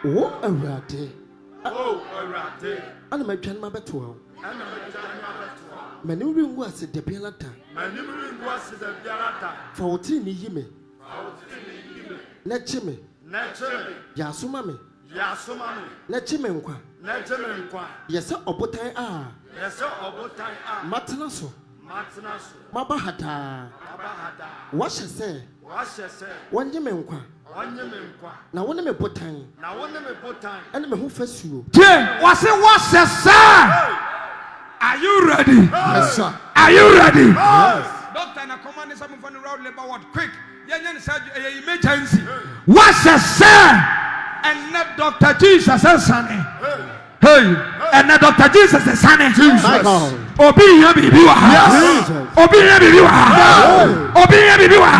oh awurade ana matwan ma beto ho mani ringu ase de bialata fa woti ni yime na chime ya soma me na chime nkwa yesa obotan a matena so mabahata wahye se wonye me nkwa na wone me botan ene me ho fasuo wase wahye se. Are you ready? Yes, sir. Are you ready? Yes. Doctor, na command is something from the road labor word quick. Yan said emergency. What's a sir? And not Dr. Jesus is sonny. Hey, and not Dr. Jesus is sonny. Obi ya bibi wa. Obi ya bibi wa. Obi ya bibi wa.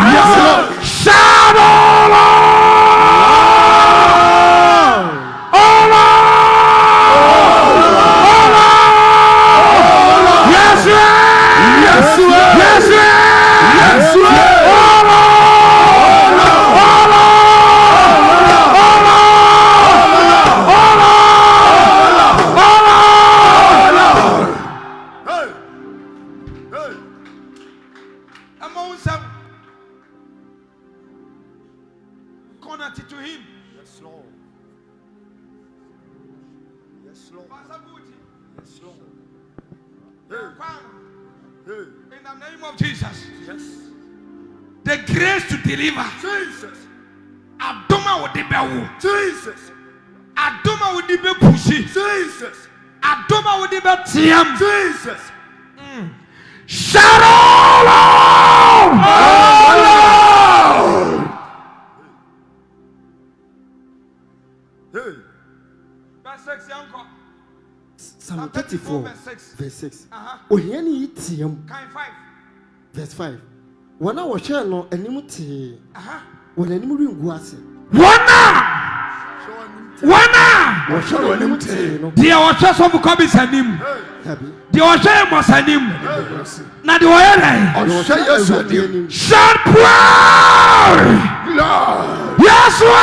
Shout to him. Yes, Lord. Yes, Lord. Yes, Lord. In the name of Jesus. Yes. The grace to deliver. Jesus. Adoma wo de bewo. Jesus. Adoma wo de be pushi. Jesus. Adoma wo de be tiam. Jesus. Shalom. Hey. Verse 6 yanko. Psalm 34 verse 6. Uh-huh. Ohiani itiam. Kind 5. Verse 5. Wana wo hwe no animu te. Uh-huh. Wana animu ringu ase. Wana Wo hwe no animu te no. Dia wo hwe so buko bi sanim. Tabi. Dia wo hwe mo sanim. Na de wo yele. Wo hwe Yesu adim. Shout prayer. Yes, Lord.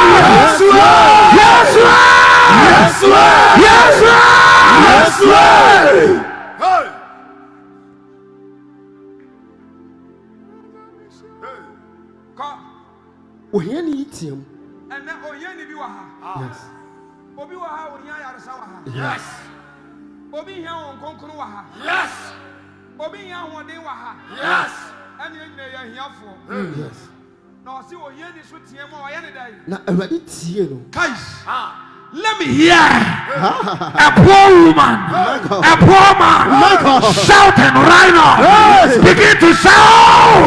Yes, Lord. Yes, Lord. Yes, Lord. Yes, Lord. Yes, Lord. Hey. Come. Ohiani itiam. And now oyeni bi wa ha. Yes. Obi wa ha onya yaresa wa ha. Yes. Obi hia won konkoro wa ha. Yes. Obi hia hoden wa ha. Yes. Ene nyina ya hiafo. Yes. Na o se oyeni so tie mo oye ne dai. Na awurade tie no. Kai. Let me hear a poor woman, a poor man shouting right now. Begin to shout.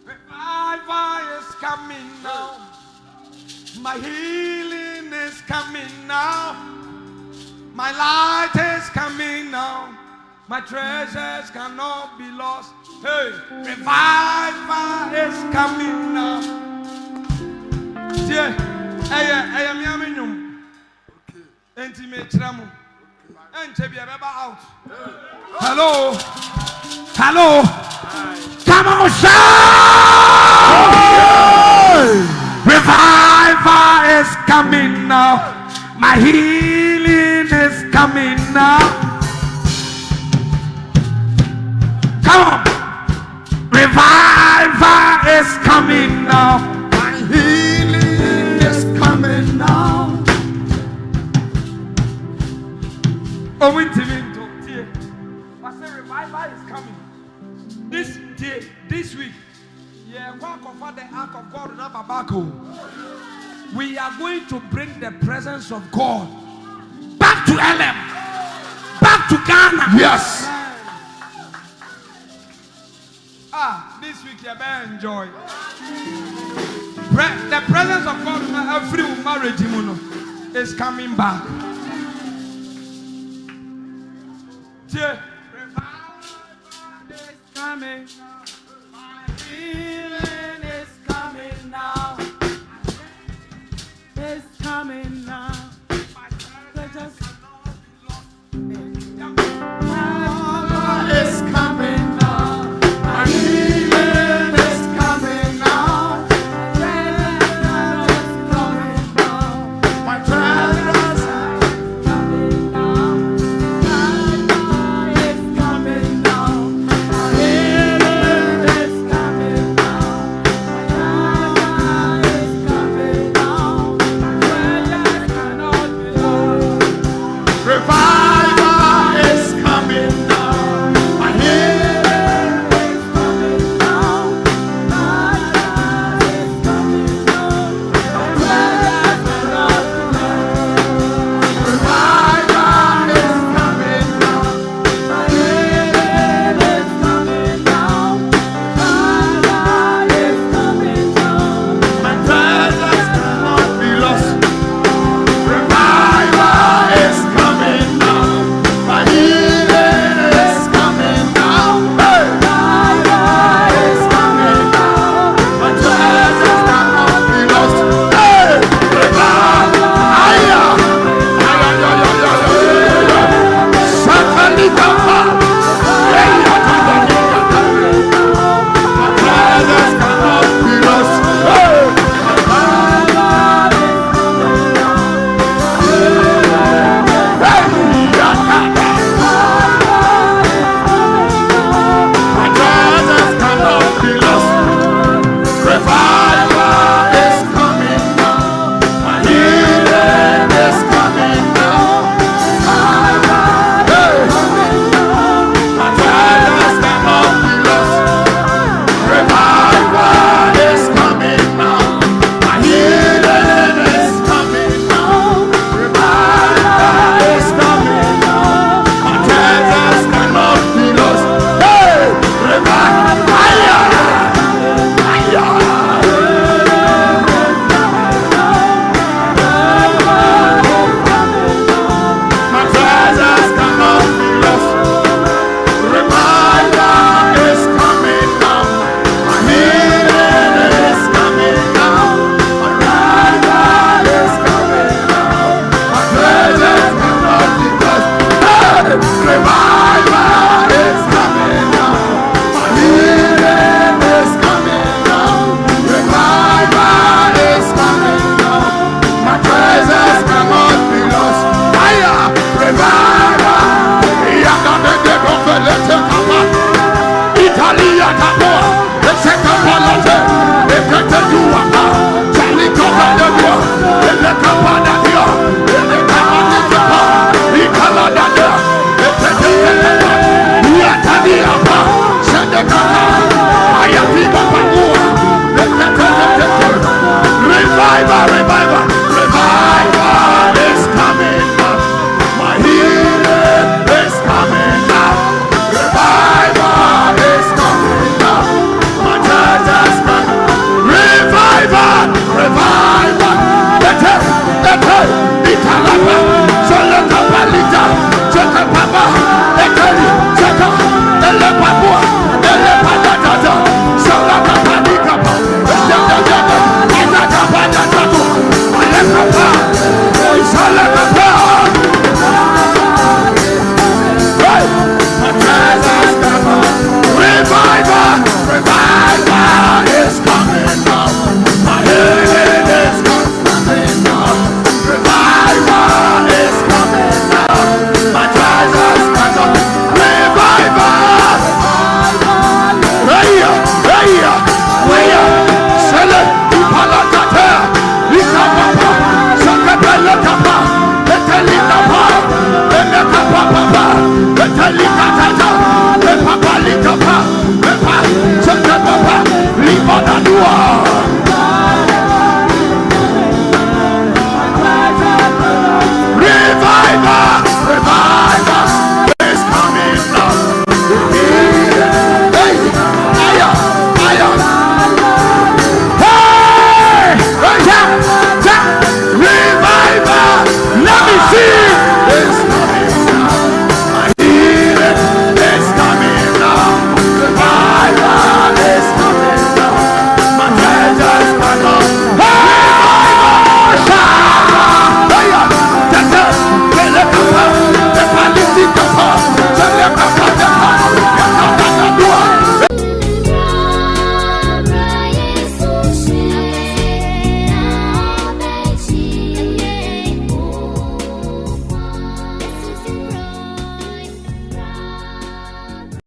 Revival is coming now. My healing is coming now. My light is coming now. My treasures cannot be lost. Hey, revival is coming now. Yeah, hey, me aminum. Intimate tramu. And be out. Hello. Hello. Come on, shout! Revival is coming now. My healing is coming now. Come on. Revival is coming now. Oh, wait a minute. I say revival is coming. This week, yeah, the ark of God in Ababako. We are going to bring the presence of God back to LM, back to Ghana. Yes. This week you better enjoy. The presence of God in every marriage is coming back. Revival is coming. My healing is coming now. It's coming now.